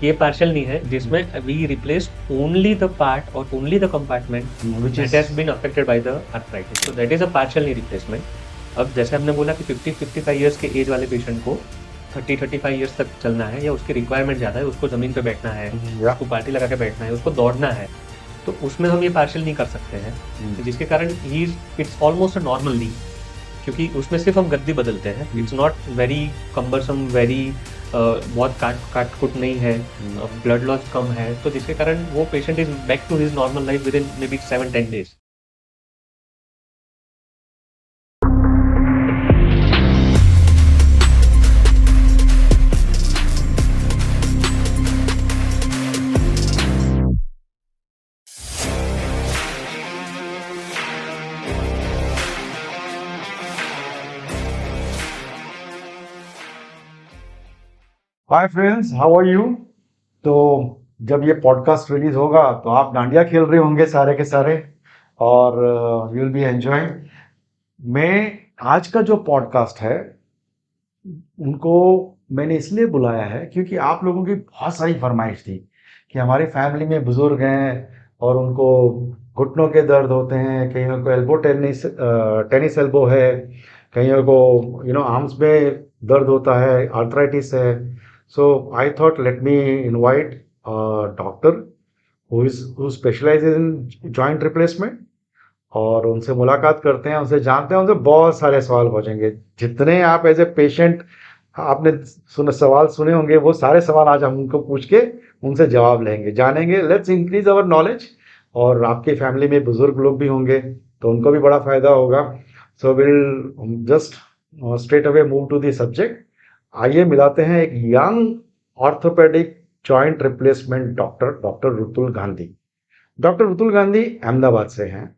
ये partial knee है जिसमें we replace only the part और only the compartment that has been affected by the arthritis, so that is a partial knee replacement. अब जैसे हमने बोला कि 50-55 ईयर्स के एज वाले पेशेंट को 30-35 ईयर्स तक चलना है या उसकी रिक्वायरमेंट ज़्यादा है, उसको ज़मीन पे बैठना है, उसको पार्टी लगा के बैठना है, उसको दौड़ना है, तो उसमें हम ये पार्शियल नी कर सकते हैं, जिसके कारण ही इट्स ऑलमोस्ट अ नॉर्मल नी, क्योंकि उसमें सिर्फ हम गद्दी बदलते हैं। It's not very cumbersome, very बहुत काट कुट नहीं है, ब्लड लॉस कम है, तो जिसके कारण वो patient is back to his normal life within maybe 7-10 days। Hi friends, how are you. तो जब ये पॉडकास्ट रिलीज होगा तो आप डांडिया खेल रहे होंगे सारे के सारे, और यू विल बी एंजॉयिंग। मैं आज का जो पॉडकास्ट है उनको मैंने इसलिए बुलाया है क्योंकि आप लोगों की बहुत सारी फरमाइश थी कि हमारी फैमिली में बुजुर्ग हैं और उनको घुटनों के दर्द होते हैं, कईयों को एल्बो टेनिस एल्बो है, कईयों को आर्म्स में दर्द होता है, आर्थराइटिस है। So I thought let me invite doctor who specializes in joint replacement, और उनसे मुलाकात करते हैं, उनसे जानते हैं, उनसे बहुत सारे सवाल पूछेंगे। जितने आप एज ए पेशेंट आपने सवाल सुने होंगे वो सारे सवाल आज हम उनको पूछ के उनसे जवाब लेंगे, जानेंगे। Let's increase our knowledge. और आपकी फैमिली में बुजुर्ग लोग भी होंगे तो उनको भी बड़ा फायदा होगा। So will just straight away move to the subject. आइए मिलाते हैं एक young orthopedic joint replacement doctor Rutul Gandhi. Doctor Rutul Gandhi Ahmedabad से हैं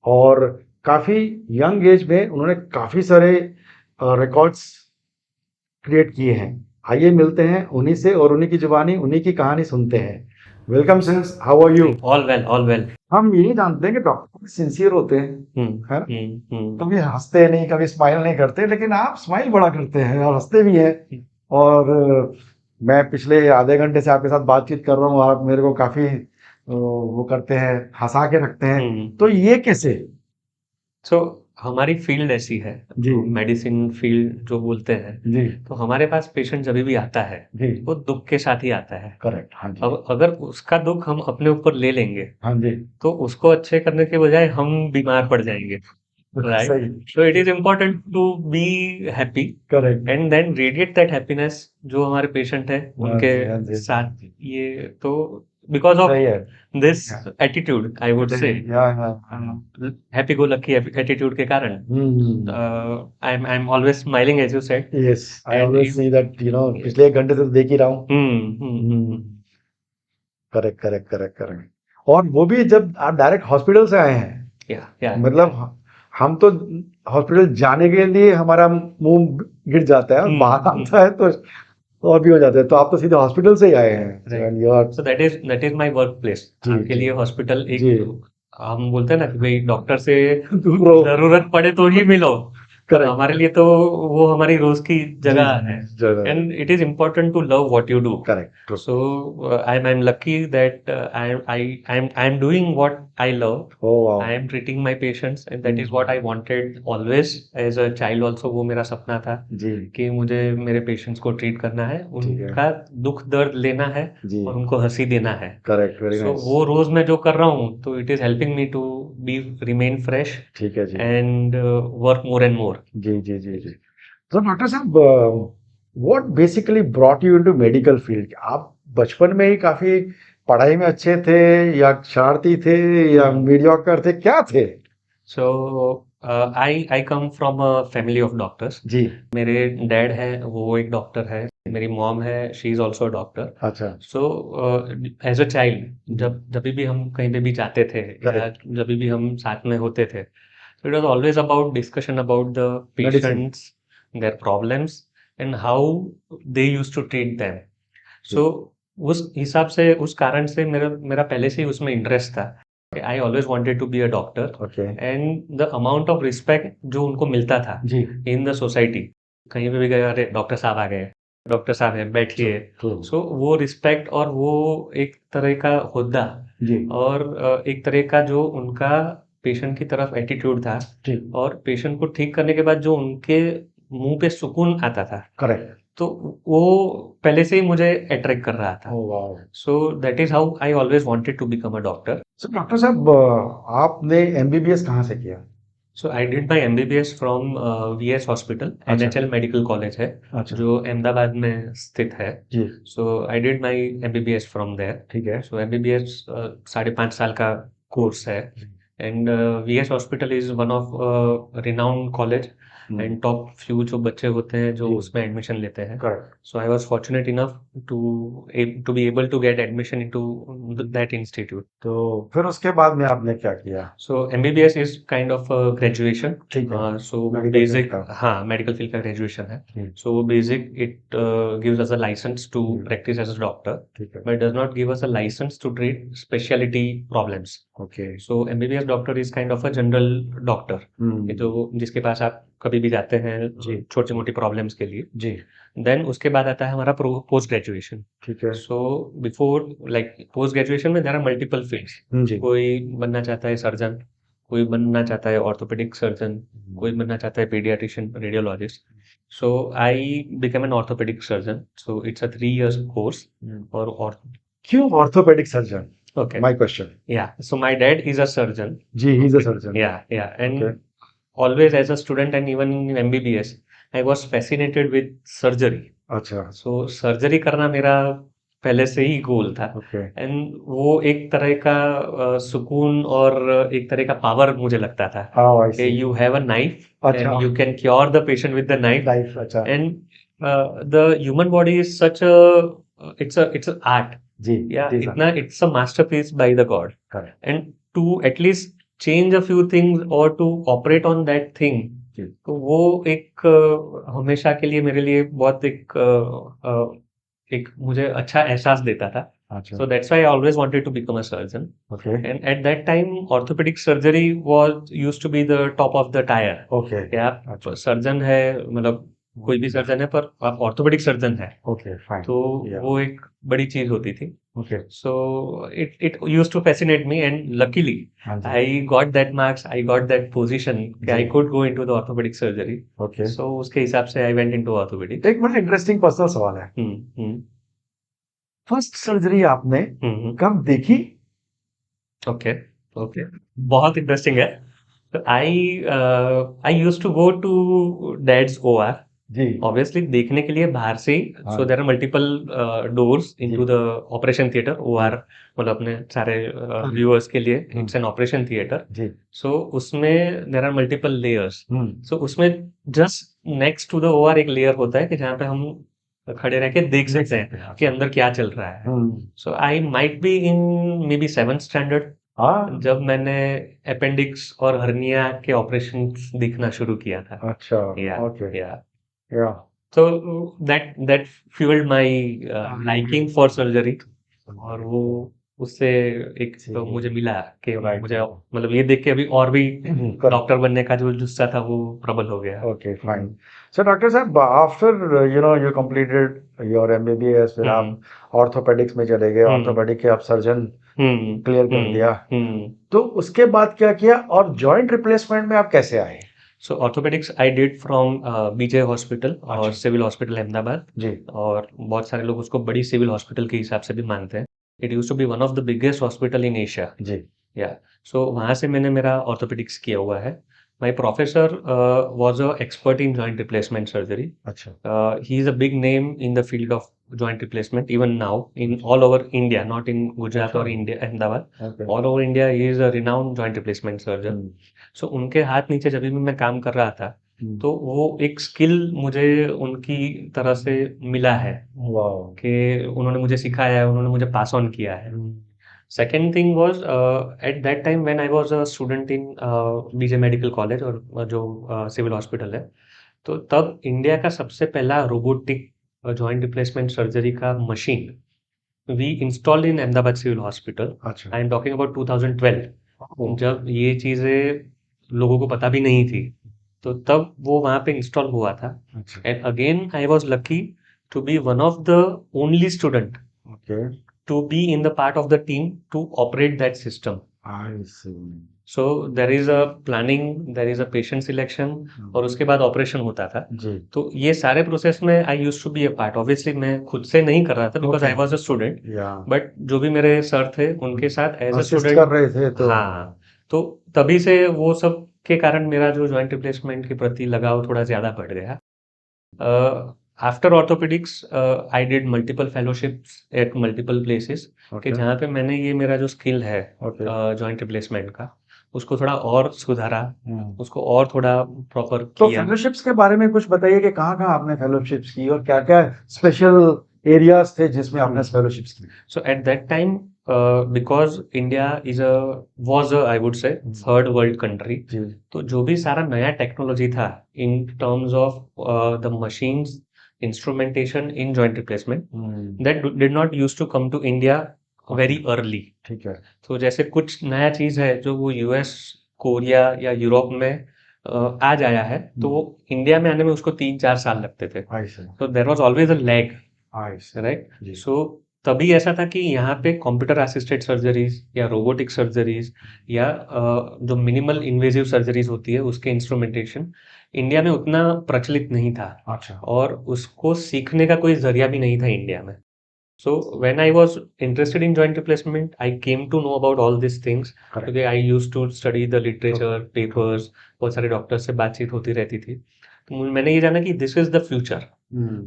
और काफ़ी यंग एज में उन्होंने काफ़ी सारे रिकॉर्ड्स क्रिएट किए हैं। आइए मिलते हैं उन्हीं से और उन्हीं की जुबानी, उन्हीं की कहानी सुनते हैं। वेलकम सिंस, how are you. All well, all well. हम ये जानते हैं कि डॉक्टर सिंसियर होते हैं, है ना, कभी हंसते नहीं, कभी स्माइल नहीं करते, लेकिन आप स्माइल बड़ा करते हैं और हंसते भी हैं। और मैं पिछले आधे घंटे से आपके साथ बातचीत कर रहा हूँ, आप मेरे को काफ़ी वो करते हैं, हंसा के रखते हैं। तो ये कैसे। सो हमारी फील्ड ऐसी है, जी मेडिसिन फील्ड जो बोलते हैं, जी तो हमारे पास पेशेंट जब भी आता है जी, वो दुख के साथ ही आता है। करेक्ट, हाँ जी, अब अगर उसका दुख हम अपने ऊपर ले लेंगे हाँ जी, तो उसको अच्छे करने के बजाय हम बीमार पड़ जाएंगे, राइट? सही, so it is important to be happy correct, and then radiate that happiness जो हमारे पेशेंट है हाँ उनके जी, हाँ जी, हाँ साथ। जी, ये तो बिकॉज ऑफ सही है, दिस एटीट्यूड आई वुड से, हाँ, हैप्पी गो लकी एटीट्यूड के कारण I am always smiling as you said. Yes, I and always see that, पिछले एक घंटे से तो देख ही रहा हूँ। हम्म। Correct correct correct correct. और वो भी जब आप डायरेक्ट हॉस्पिटल से आए हैं, या मतलब हम तो हॉस्पिटल जाने के लिए हमारा मुंह गिर जाता है और बाहर आता है तो और भी हो जाता है, तो आप तो सीधे हॉस्पिटल से ही आए हैं। And you are- so that is my work place. जी, आपके जी, लिए हॉस्पिटल एक, जी, हम बोलते हैं ना कि भाई डॉक्टर से दूर हो, जरूरत पड़े तो ही मिलो, पर करेक्ट, हमारे लिए तो वो हमारी रोज की जी जगह जी, है। जगह, and it is important to love what you do. Correct, So I'm lucky that I'm doing what I love. Oh wow, I am treating my patients, and that is what I wanted always as a child also। वो मेरा सपना था जी कि मुझे मेरे patients को treat करना है, ठीक है, उनका दुख दर्द लेना है जी, और उनको हंसी देना है। करेक्ट, वेरी सो नाइस, वो रोज मैं जो कर रहा हूँ तो it is helping me to be remain fresh ठीक है जी, and work more and more. जी जी जी जी। तो डॉक्टर साहब, what basically brought you into medical field. आप बचपन में ही काफी पढ़ाई में अच्छे थे या शरारती थे या मीडियोकर थे, क्या थे। So I come from a family of doctors. जी, मेरे डैड है वो एक डॉक्टर है, मेरी मॉम है शी इज ऑल्सो डॉक्टर। अच्छा, सो एज अ चाइल्ड जब जब भी हम कहीं पे भी जाते थे या करेक्ट, जब भी हम साथ में होते थे, so it was always about discussion about the medicine, patients, their problems, and how they used to treat them. जी, So उस हिसाब से, उस कारण से मेरा मेरा पहले से ही उसमें इंटरेस्ट था। I always wanted to be a doctor okay, and the amount of respect जो उनको मिलता था जी, इन द सोसाइटी, कहीं पे भी गए, अरे डॉक्टर साहब आ गए, डॉक्टर साहब हैं, बैठिए। ट्रू सो वो रिस्पेक्ट और वो एक तरह का होद्दा जी और एक तरह का जो उनका पेशेंट की तरफ एटीट्यूड था ठीक और पेशेंट को ठीक करने के बाद जो उनके मुंह पे सुकून आता था, करेक्ट तो वो पहले से ही मुझे अट्रैक्ट कर रहा था। Oh wow so that is how I always wanted to become a doctor. So doctor साहब आपने एमबीबीएस कहाँ से किया so I did my MBBS from VS hospital, अच्छा एनएचएल मेडिकल कॉलेज है अच्छा जो अहमदाबाद में स्थित है। जी so I did my MBBS from there. ठीक है सो एमबीबीएस 5.5 साल का कोर्स है जी and VS hospital is one of renowned college and top few जो बच्चे होते हैं जो जी उसमें एडमिशन लेते हैं। Correct so I was fortunate enough to be able to get admission into that institute. तो फिर उसके बाद में आपने क्या किया so MBBS is kind of graduation. ठीक है सो वो मेडिकल फील्ड बेसिक, का हाँ, मेडिकल फील्ड का ग्रेजुएशन है। जी सो वो basic it gives us a licence to जी प्रैक्टिस एज अ डॉक्टर, ठीक है but does not give us a license to treat specialty problems. Okay So MBBS doctor is kind of a general doctor, ये जो जिसके पास आप कभी भी जाते हैं जी छोटी मोटी प्रॉब्लम्स के लिए। जी देन उसके बाद आता है हमारा पोस्ट ग्रेजुएशन। ठीक है so before like post graduation में देर आर मल्टीपल फील्ड्स। जी कोई बनना चाहता है सर्जन, कोई बनना चाहता है ऑर्थोपेडिक सर्जन, कोई बनना चाहता है paediatrician, radiologist. So I become an orthopaedic surgeon. So it's a 3 years course. और क्यों orthopaedic surgeon okay, my question yeah, so my dad is a surgeon. जी he is a Okay, surgeon yeah, and okay always as a student and even in MBBS, I was fascinated with surgery. अच्छा So surgery करना मेरा पहले से ही गोल था okay and वो एक तरह का सुकून और एक तरह का पावर मुझे लगता था हाउ आई कि see you have a knife अच्छा and you can cure the patient with the knife life अच्छा and the human body is such a it's art, जी या जी सर इतना it's a masterpiece by the god correct and to at least change a few things और to operate on that thing. जी तो वो एक हमेशा के लिए मेरे लिए बहुत एक मुझे अच्छा एहसास देता था। अच्छा so that's why I always wanted to become a surgeon okay and at that time orthopaedic surgery was used to be the top of the tier. Okay कि आप अच्छा सर्जन है, मतलब कोई भी सर्जन है पर आप ऑर्थोपेडिक सर्जन है, ओके फाइन तो या वो एक बड़ी चीज होती थी। Okay So it used to fascinate me, and luckily हाँ जी I got that marks, I got that position कि I जी could go into the orthopedic surgery. Okay So उसके हिसाब से I went into orthopedics. एक बड़ा इंटरेस्टिंग पर्सनल सवाल है हम्म, फर्स्ट सर्जरी आपने हम्म, कब देखी ओके, ओके, बहुत इंटरेस्टिंग है। तो I used to go to dad's OR, जी ऑब्वियसली देखने के लिए बाहर से ही। हाँ so there are multiple doors जी into the operation theatre. OR जी मतलब अपने सारे हाँ व्यूअर्स के लिए hmm, it's an operation theatre. जी सो उसमें there are multiple layers. Hmm so उसमें just next to the OR एक लेयर होता है कि जहाँ पे हम खड़े रह के देख सकते हैं कि अंदर क्या चल रहा है। So I might be in maybe 7th standard हाँ जब मैंने अपेंडिक्स और हर्निया के ऑपरेशन दिखना शुरू किया था। अच्छा या ओके या या So that fueled my liking for surgery और वो उससे एक तो मुझे मिला कि राइट मुझे मतलब ये देख के अभी और भी करेक्ट डॉक्टर बनने का जो जुस्सा था वो प्रबल हो गया। ओके फाइन सो डॉक्टर साहब after you completed your MBBS फिर आप हम्म, ऑर्थोपेडिक्स में चले गए हम्म, ऑर्थोपेडिक के आप सर्जन हम्म, क्लियर कर दिया हम्म। तो उसके बाद क्या किया और जॉइंट रिप्लेसमेंट में आप कैसे आए so orthopaedics I did from BJ hospital और अच्छा सिविल हॉस्पिटल अहमदाबाद। जी और बहुत सारे लोग उसको बड़ी सिविल हॉस्पिटल के हिसाब से भी मानते हैं। It use to be one of the biggest hospital in Asia. जी या सो वहाँ से मैंने मेरा ऑर्थोपेडिक्स किया हुआ है। My professor was a expert in joint replacement surgery. अच्छा He is a big name in the field of joint replacement even now in all over India, not in Gujarat or अच्छा India, Ahmedabad. Okay All over India, he is a renowned joint replacement surgeon. So उनके हाथ नीचे जब भी मैं काम कर रहा था, तो वो एक स्किल मुझे उनकी तरह से मिला है वाओ कि उन्होंने मुझे सिखाया है, उन्होंने मुझे पास ऑन किया है। Second thing was at that time when I was a student in BJ medical college और जो सिविल हॉस्पिटल है, तो तब इंडिया का सबसे पहला रोबोटिक जॉइंट रिप्लेसमेंट सर्जरी का machine we installed in Ahmedabad civil hospital. अच्छा I am talking about 2012 oh, जब ये चीज़ें लोगों को पता भी नहीं थी। तो तब वो वहाँ पे इंस्टॉल हुआ था अच्छा and again I was lucky to be one of the only student Okay. to be in the part of the team to operate that system. I see. So there is a planning, there is a patient selection, और उसके बाद operation होता था. जी. तो ये सारे process में I used to be a part. Obviously मैं खुद से नहीं कर रहा था because Okay. I was a student, Yeah. But जो भी मेरे सर थे उनके साथ एज अ असिस्ट स्टूडेंट. कर रहे थे तो. हाँ, तो तभी से वो सब के कारण मेरा जो जॉइंट रिप्लेसमेंट के प्रति लगाव थोड़ा ज्यादा बढ़ गया. After orthopaedics I did multiple fellowships at multiple places कि Okay. जहाँ पे मैंने ये मेरा जो स्किल है Okay. जॉइंट रिप्लेसमेंट का, उसको थोड़ा और सुधारा, हम्म. उसको और थोड़ा प्रॉपर तो किया. फेलोशिप्स के बारे में कुछ बताइए कि कहाँ कहाँ आपने फेलोशिप्स की और क्या क्या स्पेशल एरियाज थे जिसमें आपने फेलोशिप्स की. So at that time, because India was a, I would say, third world country, जी. तो जो भी सारा नया टेक्नोलॉजी था in terms of the machines, instrumentation in joint replacement, that did not used to come to India very early. ठीक है. तो जैसे कुछ नया चीज है जो वो यूएस, कोरिया या यूरोप में आज आया है, तो वो इंडिया में आने में उसको 3-4 साल लगते थे. I see. तो there was always a lag, I see. Right. जी. सो तभी ऐसा था कि यहाँ पे कंप्यूटर असिस्टेड सर्जरीज या रोबोटिक सर्जरीज या जो मिनिमल इन्वेजिव सर्जरीज होती है उसके इंस्ट्रूमेंटेशन इंडिया में उतना प्रचलित नहीं था, अच्छा. और उसको सीखने का कोई जरिया भी नहीं था इंडिया में. So when I was interested in joint replacement, I came to know about all these things. Correct. क्योंकि I used to study the literature, papers, बहुत सारे डॉक्टर से बातचीत होती रहती थी. तो मैंने ये जाना कि this is the future.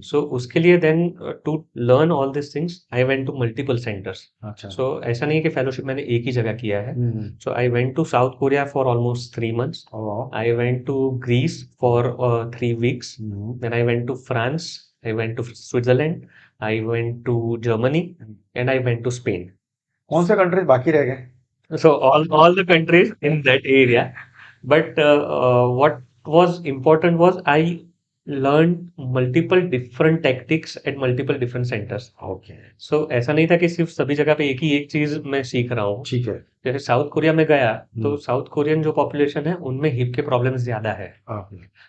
So उसके लिए then to learn all these things, I went to multiple centers. अच्छा. So ऐसा नहीं है कि fellowship मैंने एक ही जगह किया है. So I went to South Korea for almost 3 months. Oh. I went to Greece for 3 weeks. Then I went to France. I went to Switzerland. I went to Germany and I went to Spain. कौन से countries बाकी रह गए? So all the countries in that area. But what was important was I learned multiple different tactics at multiple different centers. Okay. So ऐसा नहीं था कि सिर्फ सभी जगह पे एक ही एक चीज मैं सीख रहा हूँ. ठीक है. जैसे साउथ कोरिया में गया तो साउथ कोरियन जो पॉपुलेशन है उनमें हिप के प्रॉब्लम्स ज्यादा है.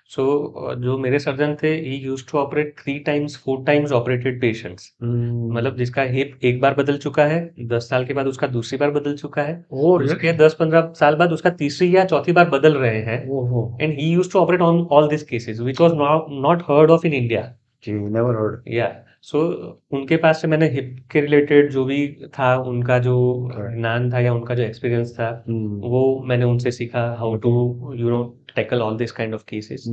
सो जो मेरे सर्जन थे he used to operate 3 times 4 times operated patients. मतलब जिसका हिप एक बार बदल चुका है, 10 साल के बाद उसका दूसरी बार बदल चुका है, और उसके 10-15 साल बाद उसका तीसरी या चौथी बार बदल रहे हैं. And he used to operate on all this cases which was not heard of in India. जी, नेवर हर्ड. या सो उनके पास से मैंने हिप के रिलेटेड जो भी था उनका जो ज्ञान था या उनका जो एक्सपीरियंस था वो मैंने उनसे सीखा, how to tackle all this kind of cases.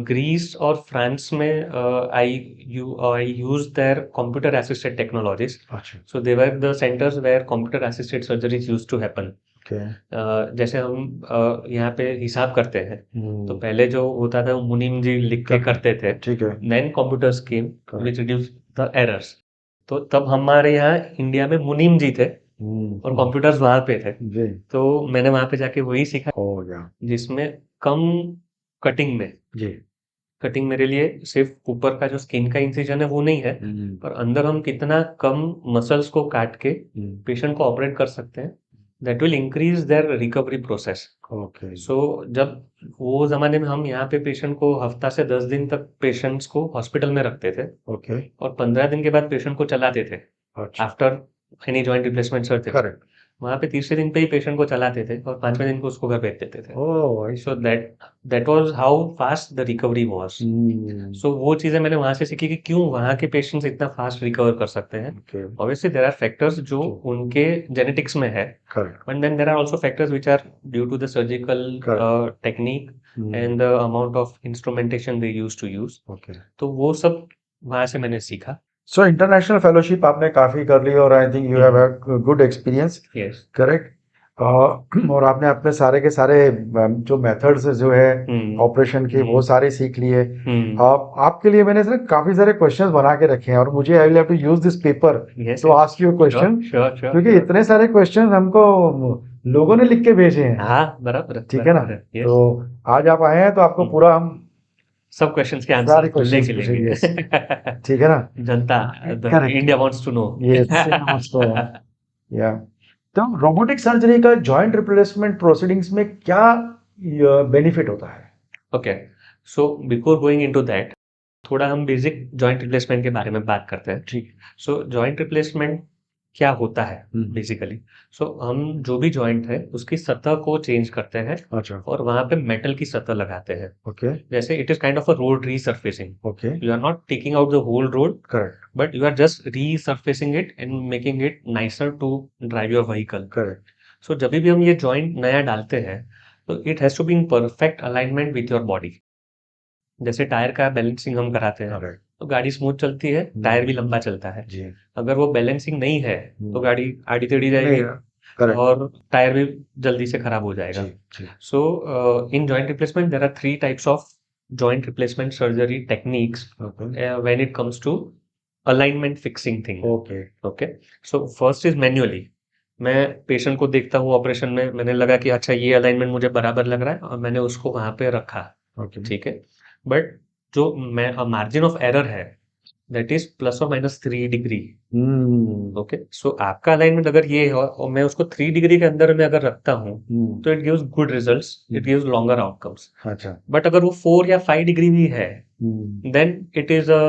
Greece और फ्रांस में I use their computer assisted technologies. अच्छा. So they were the centres where computer assisted surgeries used to happen. जैसे हम यहाँ पे हिसाब करते हैं तो पहले जो होता था वो मुनीम जी लिख के करते थे. ठीक है. Then computers came which reduce the errors. तो तब हमारे यहाँ इंडिया में मुनीम जी थे और कंप्यूटर्स वहां पे थे. जी. तो मैंने वहां पे जाके वही सीखा हो गया. जिसमें कम कटिंग में. जी. कटिंग मेरे लिए सिर्फ ऊपर का जो स्किन का इंसिजन है वो नहीं है, पर अंदर हम कितना कम मसल्स को काट के पेशेंट को ऑपरेट कर सकते हैं, that will increase their recovery process. Okay. So जब वो जमाने में हम यहाँ पे पेशेंट को हफ्ता से 10 दिन तक पेशेंट्स को हॉस्पिटल में रखते थे. ओके. और 15 दिन के बाद पेशेंट को चलाते थे. अच्छा. After any joint replacement surgery. Correct. वहाँ पे तीसरे दिन पे ही पेशेंट को चलाते थे और 5वें दिन को उसको घर भेज देते थे. Oh, so that was how fast the recovery was. So वो चीजें मैंने वहां से सीखी कि क्यों वहाँ के पेशेंट्स इतना फास्ट रिकवर कर सकते हैं. ऑब्वियसली देयर आर फैक्टर्स जो उनके जेनेटिक्स में है, but then there are also factors which are due to the surgical technique and the amount of instrumentation they used to use. तो वो सब वहां से मैंने सीखा. सो इंटरनेशनल फेलोशिप आपने काफी कर ली और I think you have a good experience. Yes. Correct. और आपने अपने सारे के सारे जो मेथड्स जो है ऑपरेशन के वो सारे सीख लिए. आपके लिए मैंने सर काफी सारे क्वेश्चंस बना के रखे हैं और मुझे I will have to use this paper to ask you question, क्योंकि इतने सारे क्वेश्चंस हमको लोगों ने लिख के भेजे हैं. हाँ, बराबर. ठीक है ना. तो आज आप आए हैं तो आपको पूरा हम सब क्वेश्चंस के आंसर लेके लेंगे. ठीक है ना. जनता इंडिया वांट्स टू नो. या तो रोबोटिक सर्जरी का जॉइंट रिप्लेसमेंट प्रोसीडिंग्स में क्या बेनिफिट होता है? Okay, so before going into that थोड़ा हम बेसिक जॉइंट रिप्लेसमेंट के बारे में बात करते हैं। ठीक। सो जॉइंट रिप्लेसमेंट क्या होता है बेसिकली? सो हम जो भी जॉइंट है उसकी सतह को चेंज करते हैं अच्छा। और वहां पे मेटल की सतह लगाते हैं। ओके। जैसे it is kind of a road resurfacing. Okay. You are not taking out the whole road, correct. but you are just resurfacing it and making it nicer to drive your vehicle. Correct. So जब भी हम ये joint नया डालते हैं तो it has to be in perfect alignment with your body. जैसे tyre का बैलेंसिंग हम कराते हैं करेक्ट। तो गाड़ी स्मूथ चलती है, टायर भी लंबा चलता है। जी। अगर वो बैलेंसिंग नहीं है तो गाड़ी आड़ी टेढ़ी नहीं। जाएगी करेक्ट। और टायर भी जल्दी से खराब हो जी। जाएगा। जी। So in joint replacement there are 3 types of joint replacement surgery techniques okay. when it comes to alignment fixing thing. Okay. Okay, so first is manually. मैं पेशेंट को देखता हूँ ऑपरेशन में, मैंने लगा कि अच्छा ये अलाइनमेंट मुझे बराबर लग रहा है और मैंने उसको वहां पे रखा। ओके। ठीक है, बट जो मार्जिन ऑफ एरर है that is +or -3 degree. Okay, so आपका अलाइनमेंट अगर ये है और मैं उसको 3 डिग्री के अंदर में अगर रखता हूँ तो it gives good results, it gives longer outcomes. अच्छा। बट अगर वो 4 या 5 डिग्री भी है then it is a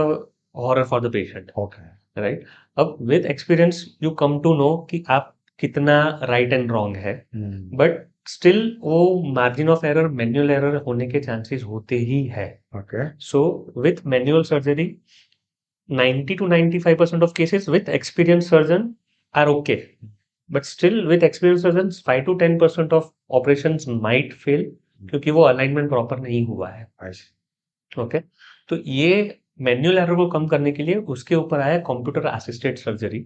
horror for the patient, okay. Right? अब with experience you come to know कि आप कितना राइट एंड रॉन्ग है, बट स्टिल वो margin of error, manual error होने के चांसेस होते ही है। Okay. So with manual surgery 90 to 95% of cases with experienced surgeon are okay, but still with experienced surgeons 5 to 10% of operations might fail क्योंकि वो alignment proper नहीं हुआ है। ओके, तो ये मैनुअल एरर को कम करने के लिए उसके ऊपर आया कंप्यूटर असिस्टेड सर्जरी,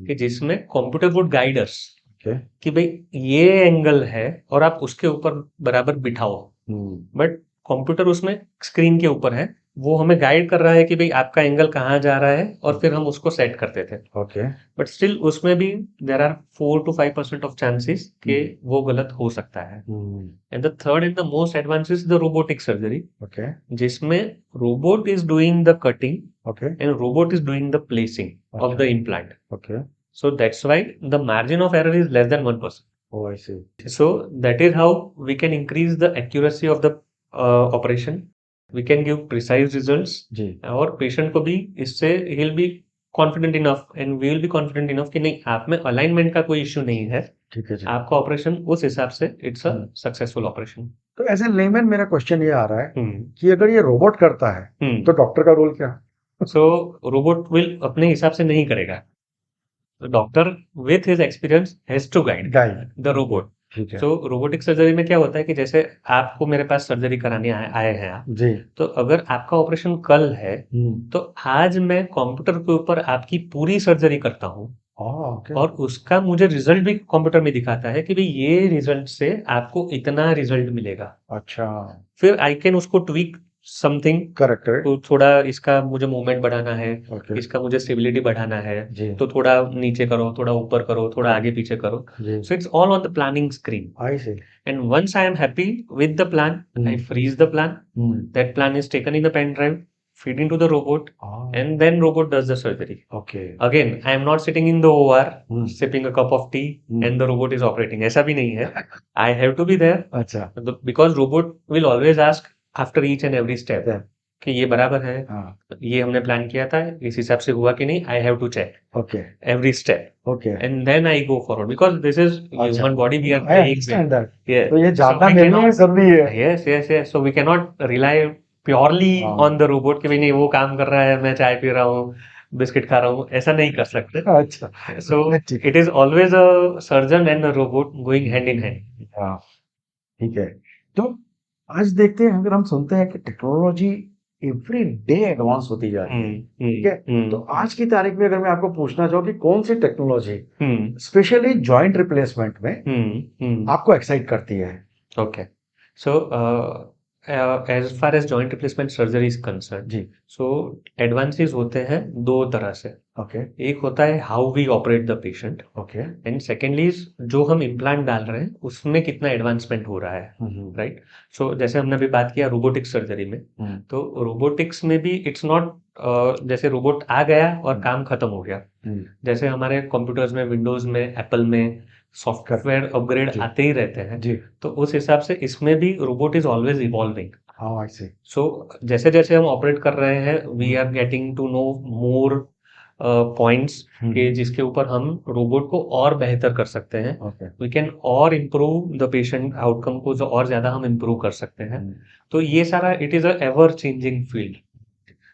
कि जिसमें कंप्यूटर वुड गाइड अस कि भाई ये एंगल है और आप उसके ऊपर बराबर बिठाओ। बट कंप्यूटर उसमें स्क्रीन के ऊपर है, वो हमें गाइड कर रहा है कि भाई आपका एंगल कहाँ जा रहा है और फिर हम उसको सेट करते थे। ओके। बट स्टिल उसमें भी there are 4 to 5% of chances कि वो गलत हो सकता है। And the third and the most advance is the robotic surgery, okay. जिसमें robot is doing the cutting okay. And robot is doing the placing of the implant. Okay. So that's why the margin of error is less than 1%. Oh, I see. So that is how we can increase the accuracy of the operation. We can give precise results. जी। और patient को भी इससे he'll be confident enough and we will be confident enough कि नहीं, आप में alignment का कोई इश्यू नहीं है, ठीक है जी। आपका ऑपरेशन उस हिसाब से इट्स अ सक्सेसफुल ऑपरेशन। तो एज ए लेमैन मेरा क्वेश्चन ये आ रहा है कि अगर ये रोबोट करता है तो डॉक्टर का रोल क्या? सो रोबोट विल अपने हिसाब से नहीं करेगा, doctor with his experience has to guide the robot. ठीक है। सो रोबोटिक सर्जरी में क्या होता है कि जैसे आपको मेरे पास सर्जरी कराने आए हैं आप, जी। तो अगर आपका ऑपरेशन कल है तो आज मैं कंप्यूटर के ऊपर आपकी पूरी सर्जरी करता हूँ और उसका मुझे रिजल्ट भी कंप्यूटर में दिखाता है कि भाई ये रिजल्ट से आपको इतना रिजल्ट मिलेगा। अच्छा। फिर आई कैन उसको ट्वीक समथिंग, करेक्ट। तो थोड़ा इसका मुझे मूवमेंट बढ़ाना है, Okay. इसका मुझे स्टेबिलिटी बढ़ाना है, जी। तो थोड़ा नीचे करो, थोड़ा ऊपर करो, थोड़ा आगे पीछे करो। जी। So it's all on the planning screen. I see. And once I am happy with the plan, I freeze the plan. That plan is taken in the pen drive, feed into the robot, and then robot does the surgery. Okay. Again, I am not sitting in the OR sipping a cup of tea and the robot is operating. ऐसा भी नहीं है. I have to be there. अच्छा। Because robot will always ask after each and every step कि ये बराबर है, ये हमने प्लान किया था, इस हिसाब से हुआ कि नहीं, I have to check okay every step. Okay. And then I go forward because this is human body we are I understand that. तो ये जानना मेरे लिए जरूरी है। Yes yes yes, so we can not rely purely on the robot कि भाई नहीं वो काम कर रहा है, मैं चाय पी रहा हूँ, बिस्किट खा रहा हूँ, ऐसा नहीं कर सकते। अच्छा। सो it is always a surgeon and a robot going hand in hand. हाँ, ठीक है। तो आज देखते हैं, अगर हम सुनते हैं कि टेक्नोलॉजी एवरी डे एडवांस होती जा रही है, ठीक है, तो आज की तारीख में अगर मैं आपको पूछना चाहूँ कि कौन सी टेक्नोलॉजी स्पेशली जॉइंट रिप्लेसमेंट में आपको एक्साइट करती है? Okay, so as far as joint replacement surgery is concerned, जी। so advances होते हैं दो तरह से। ओके। एक होता है how we operate the patient, okay. And secondly is जो हम इम्प्लांट डाल रहे हैं उसमें कितना एडवांसमेंट हो रहा है, राइट? सो जैसे हमने अभी बात किया रोबोटिक सर्जरी में, तो रोबोटिक्स में भी इट्स नॉट जैसे रोबोट आ गया और काम खत्म हो गया। जैसे हमारे कंप्यूटर्स में, विंडोज में, एप्पल में सॉफ्टवेयर अपग्रेड आते ही रहते हैं, जी। तो उस हिसाब से इसमें भी रोबोट इज ऑलवेज इवॉल्विंग। हाँ, आई सी। सो जैसे जैसे हम ऑपरेट कर रहे हैं we are getting to know more points के जिसके ऊपर हम रोबोट को और बेहतर कर सकते हैं, ओके। वी कैन और इम्प्रूव द पेशेंट आउटकम को, जो और ज्यादा हम इम्प्रूव कर सकते हैं। तो ये सारा it is a ever changing field.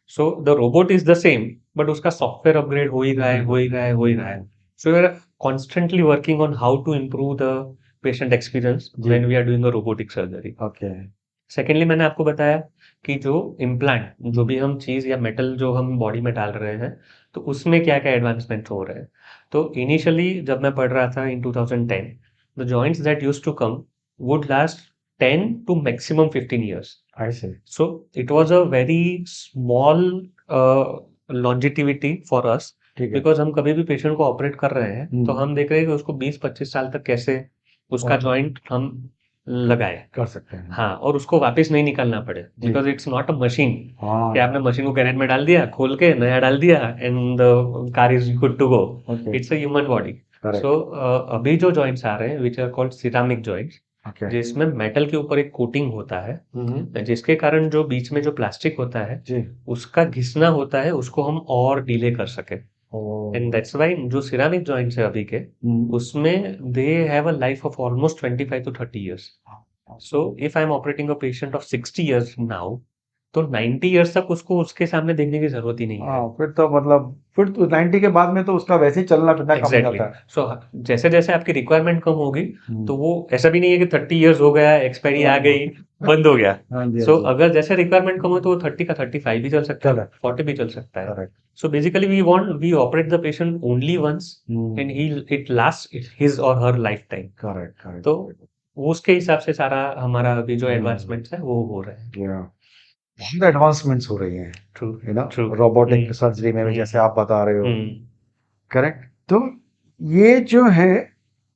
So the robot is the same, but उसका सॉफ्टवेयर अपग्रेड हो ही रहा है, हो ही रहा है, हो ही रहा है। So we are constantly working on how to improve the patient experience when we are doing a robotic surgery. Okay. Secondly मैंने आपको बताया कि जो इम्प्लांट, जो भी हम चीज़ या मेटल जो हम बॉडी में डाल रहे हैं, तो उसमें क्या क्या एडवांसमेंट हो रहे हैं। तो इनिशियली जब मैं पढ़ रहा था in 2010, the joints that used to come would last 10 to maximum 15 years. I see. So it was a very small longevity for us, ठीक है। because हम कभी भी पेशेंट को ऑपरेट कर रहे हैं तो हम्म। हम देख रहे हैं कि उसको 20-25 साल तक कैसे उसका और जॉइंट हम लगाए। कर सकते हैं। हाँ, और उसको वापस नहीं निकालना पड़े, जी। Because it's not a machine कि हाँ। आपने मशीन को कैरेट में डाल दिया, खोल के नया डाल दिया and the car is good to go. Okay. It's a human body. Correct. So अभी जो जॉइंट्स आ रहे हैं which are called ceramic joints, okay. जिसमें मेटल के ऊपर एक कोटिंग होता है, हम्म। जिसके कारण जो बीच में जो प्लास्टिक होता है जी। उसका घिसना होता है, उसको हम और डीले कर सके। ओ। एंड दैट्स व्हाई जो सिरामिक जॉइंट्स है अभी के, उसमें they have a life of almost 25 to 30 years. So if I'm operating a patient of 60 years now, तो 90 years तक उसको उसके सामने देखने की जरूरत ही नहीं है। हाँ, फिर तो मतलब फिर तो 90 के बाद में तो उसका वैसे ही चलना फिरना कम हो एग्जैक्टली। जाता है। सो जैसे जैसे आपकी रिक्वायरमेंट कम होगी, हम्म। तो वो ऐसा भी नहीं है कि 30 years हो गया, एक्सपायरी आ गई, बंद हो गया। हाँ जी, हाँ सो जी। अगर जैसे रिक्वायरमेंट कम हो तो वो 30 का 35 भी चल सकता है, Correct. 40 भी चल सकता है। Correct. So basically we operate the patient only once and he it last his और her lifetime. Correct. Correct. तो उसके हिसाब से सारा हमारा अभी जो हम्म। एडवांसमेंट्स है वो हो रहे हैं। या बहुत एडवांसमेंट्स हो रही हैं, true. You know, true. Robotic surgery में भी जैसे आप बता रहे हो। हम्म। करेक्ट। तो ये जो है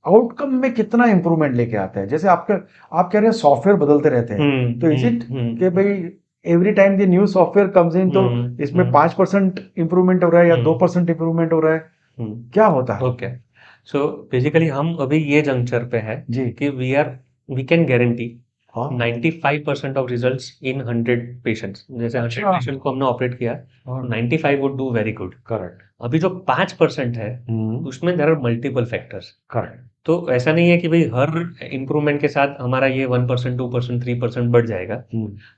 आउटकम में कितना इंप्रूवमेंट लेके आता है? जैसे आप कह रहे हैं सॉफ्टवेयर बदलते रहते हैं, तो इज इट कि भाई every time the new software comes in तो इसमें 5% इंप्रूवमेंट हो रहा है या 2% इंप्रूवमेंट हो रहा है, क्या होता है? ओके। सो बेसिकली हम अभी ये जंक्चर पे है जी। कि वी कैन गारंटी हाँ। 95% ऑफ रिजल्ट्स इन 100 पेशेंट्स। जैसे 100 अच्छा। पेशेंट को हमने ऑपरेट किया, हाँ। 95 would do very good. Correct. अभी जो 5% है उसमें there are multiple factors. Correct. तो ऐसा नहीं है कि भाई हर इम्प्रूवमेंट के साथ हमारा ये 1%, 2%, 3% बढ़ जाएगा,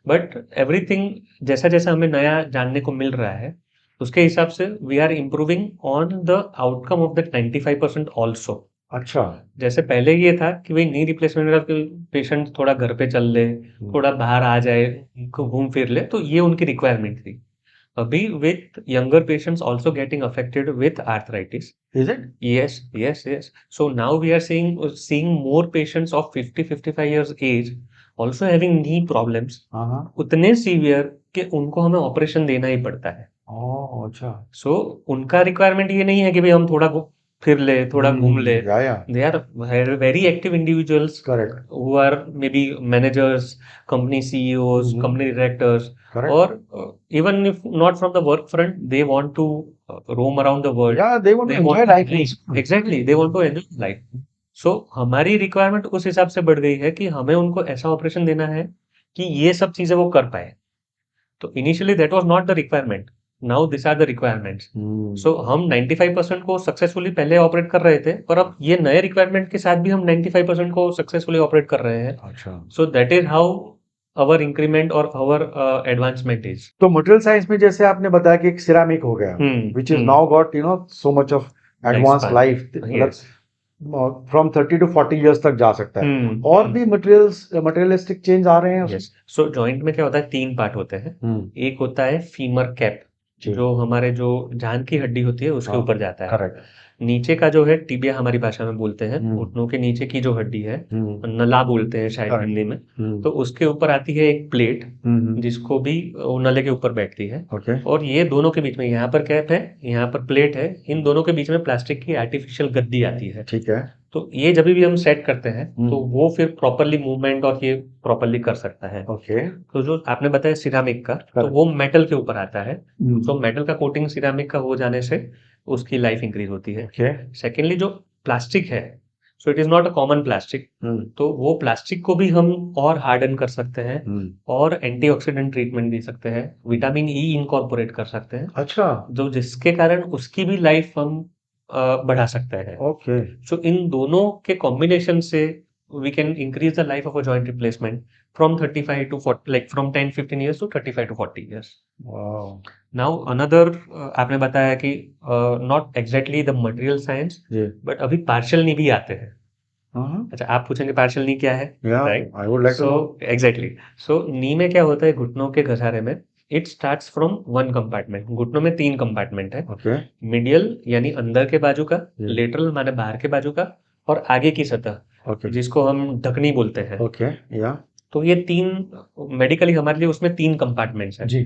बट एवरीथिंग जैसा जैसा हमें नया जानने को मिल रहा है उसके हिसाब से we are improving on the outcome of that 95% also. अच्छा। जैसे पहले ये था कि भाई नी रिप्लेसमेंट का पेशेंट थोड़ा घर पे चल ले, थोड़ा बाहर आ जाए, घूम फिर ले, तो ये उनकी रिक्वायरमेंट थी। अभी with younger patients also getting affected with arthritis. Is it? Yes, yes, yes. So now we are seeing more patients of 50-55 years age also having knee problems, हाँ। उतने सीवियर कि उनको हमें ऑपरेशन देना ही पड़ता है। ओह, अच्छा। सो उनका रिक्वायरमेंट ये नहीं है कि भाई हम थोड़ा फिर ले, थोड़ा घूम ले। या they are very active individuals correct. who are maybe managers, company CEOs, company directors, correct. or even if not from the work front, they want to roam around the world. या they want to They enjoy want to life. live. Exactly, they want to enjoy life. So हमारी requirement उस हिसाब से बढ़ गई है कि हमें उनको ऐसा ऑपरेशन देना है कि ये सब चीजें वो कर पाए। तो initially that was not the requirement, now this are the requirements. So हम 95% को सक्सेसफुली पहले ऑपरेट कर रहे थे, पर अब ये नए रिक्वायरमेंट के साथ भी हम 95% को सक्सेसफुली ऑपरेट कर रहे हैं। अच्छा। सो that is how our increment और अवर एडवांसमेंट इज। तो मटेरियल साइंस में जैसे आपने बताया कि एक सिरामिक हो गया, which is now got so much of advance life, from 30 to 40 years तक जा सकता है। और भी मटेरियलिस्टिक चेंज आ रहे हैं उसमें? सो जॉइंट में क्या होता है, 3 पार्ट होते हैं। एक होता है फीमर कैप, जो हमारे जो जान की हड्डी होती है उसके ऊपर जाता है। करेक्ट। नीचे का जो है टिबिया हमारी भाषा में बोलते हैं, घुटनों के नीचे की जो हड्डी है, नला बोलते हैं शायद हिंदी में। तो उसके ऊपर आती है एक प्लेट, जिसको भी वो नले के ऊपर बैठती है। और ये दोनों के बीच में, यहाँ पर कैप है, यहाँ पर प्लेट है, इन दोनों के बीच में प्लास्टिक की आर्टिफिशियल गद्दी आती है। ठीक है। तो ये जब भी हम सेट करते हैं तो वो फिर प्रॉपरली मूवमेंट और ये प्रॉपरली कर सकता है। ओके। तो जो आपने बताया सिरामिक का, तो वो मेटल के ऊपर आता है। तो मेटल का कोटिंग सिरामिक का हो जाने से उसकी लाइफ इंक्रीज होती है। सेकेंडली जो प्लास्टिक है, so it is not a common plastic. Hmm तो वो प्लास्टिक को भी हम और हार्डन कर सकते हैं हम्म और एंटीऑक्सीडेंट ट्रीटमेंट दे सकते हैं, विटामिन ई इनकॉर्पोरेट कर सकते हैं, अच्छा जो जिसके कारण उसकी भी लाइफ हम बढ़ा सकते हैं। ओके सो इन दोनों के कॉम्बिनेशन से we can increase the life of a joint replacement from 35 to 40, like from 10-15 years to 35 to 40 years। Wow now another, आपने बताया कि not exactly the material science, जी बट अभी पार्शियल नी भी आते हैं। हाँ अच्छा, आप पूछेंगे पार्शियल नी क्या है, या right? I would like to so no exactly, so knee में क्या होता है, घुटनों के घसारे में it starts from one compartment. घुटनों में 3 कंपार्टमेंट है, ओके मीडियल यानी अंदर के बाजू का, जी लेटरल माने बाहर के बाजू का, और आगे की सतह ओके जिसको हम ढकनी बोलते हैं। ओके या तो ये 3 मेडिकली हमारे लिए उसमें 3 कंपार्टमेंट्स हैं। जी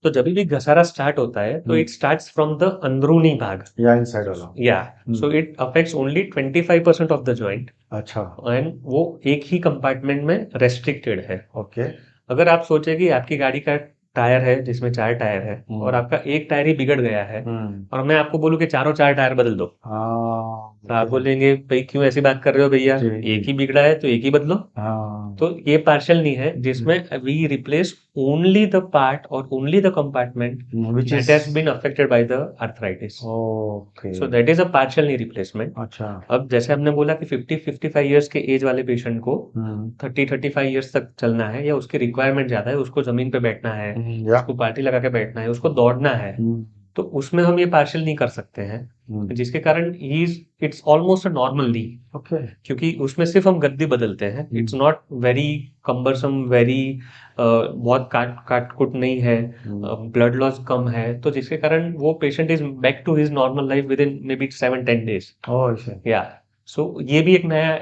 तो जब भी घसारा स्टार्ट होता है तो इट स्टार्ट्स फ्रॉम द अंदरूनी भाग, या इनसाइड वाला या so it affects only 25% of the joint, अच्छा एंड वो एक ही कंपार्टमेंट में रेस्ट्रिक्टेड है। ओके अगर आप सोचे कि आपकी गाड़ी का टायर है जिसमें 4 टायर है और आपका एक टायर ही बिगड़ गया है, और मैं आपको बोलूं कि चारों 4 टायर बदल दो, हाँ तो आप बोलेंगे भाई क्यों ऐसी बात कर रहे हो भैया, जी एक जी ही बिगड़ा है तो एक ही बदलो। हाँ तो ये पार्शियल नहीं है, जिसमें we replace only the part और only the compartment which that is has been affected by the arthritis. Okay So that is a partial knee replacement. अच्छा अब जैसे हमने बोला कि 50-55 इयर्स के एज वाले पेशेंट को हम्म 30-35 इयर्स तक चलना है, या उसकी रिक्वायरमेंट ज्यादा है, उसको जमीन पे बैठना है, या उसको पार्टी लगा के बैठना है, उसको दौड़ना है, तो उसमें हम ये पार्शियल नहीं कर सकते हैं, जिसके कारण ही it's almost a normal knee, okay क्योंकि उसमें सिर्फ हम गद्दी बदलते हैं। It's not very cumbersome, very बहुत काट कुट नहीं है, ब्लड लॉस कम है, तो जिसके कारण वो patient is back to his normal life within maybe 7-10 days। ओ ऐसे या सो ये भी एक नया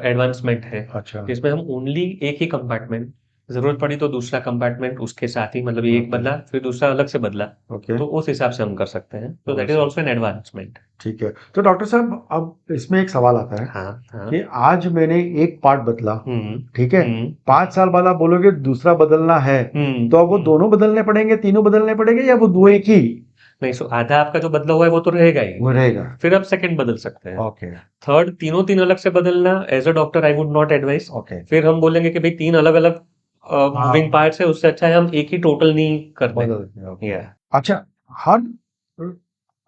एडवांसमेंट है, अच्छा जिसमें हम ओनली एक ही कंपार्टमेंट, जरूरत पड़ी तो दूसरा कंपार्टमेंट उसके साथ ही, मतलब एक Okay. बदला फिर दूसरा अलग से बदला, ओके तो उस हिसाब से हम कर सकते हैं। तो दैट इज अच्छा ऑल्सो एन एडवांसमेंट। ठीक है तो डॉक्टर साहब अब इसमें एक सवाल आता है हाँ हाँ। कि आज मैंने एक पार्ट बदला हम्म ठीक है हम्म 5 साल बाद आप बोलोगे दूसरा बदलना है तो अब वो दोनों बदलने पड़ेंगे तीनों बदलने पड़ेंगे या वो दो एक ही नहीं, सो आधा आपका जो बदला हुआ है वो तो रहेगा ही, वो रहेगा फिर आप सेकंड बदल सकते हैं। ओके थर्ड, तीनों तीन अलग से बदलना as a doctor I would not advice. Okay फिर हम बोलेंगे कि भाई 3 अलग अलग मूविंग पार्ट्स है, उससे अच्छा है हम एक ही टोटल नहीं कर दें। बदल ओके या अच्छा हर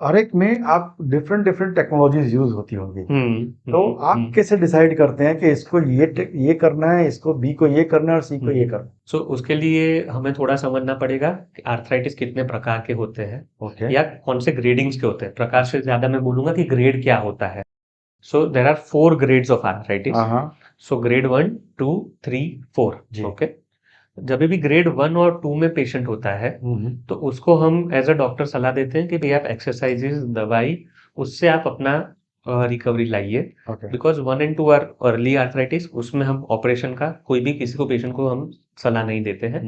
हर एक में आप डिफरेंट डिफरेंट टेक्नोलॉजीज यूज होती होंगी तो आप कैसे डिसाइड करते हैं कि इसको ये करना है इसको बी को ये करना है और सी को ये करना सो उसके लिए हमें थोड़ा समझना पड़ेगा कि आर्थराइटिस कितने प्रकार के होते हैं, है ओके या कौन से ग्रेडिंग्स के होते हैं। प्रकार से ज्यादा मैं बोलूंगा कि ग्रेड क्या होता है। So there are 4 grades of arthritis. हाँ सो ग्रेड 1, 2, 3, 4। जी ओके, जब भी ग्रेड 1 और 2 में पेशेंट होता है हम्म तो उसको हम एज अ डॉक्टर सलाह देते हैं कि भाई आप एक्सरसाइजेज, दवाई, उससे आप अपना रिकवरी लाइए। Okay because 1 and 2 are early arthritis, उसमें हम ऑपरेशन का कोई भी किसी को पेशेंट को हम सलाह नहीं देते हैं।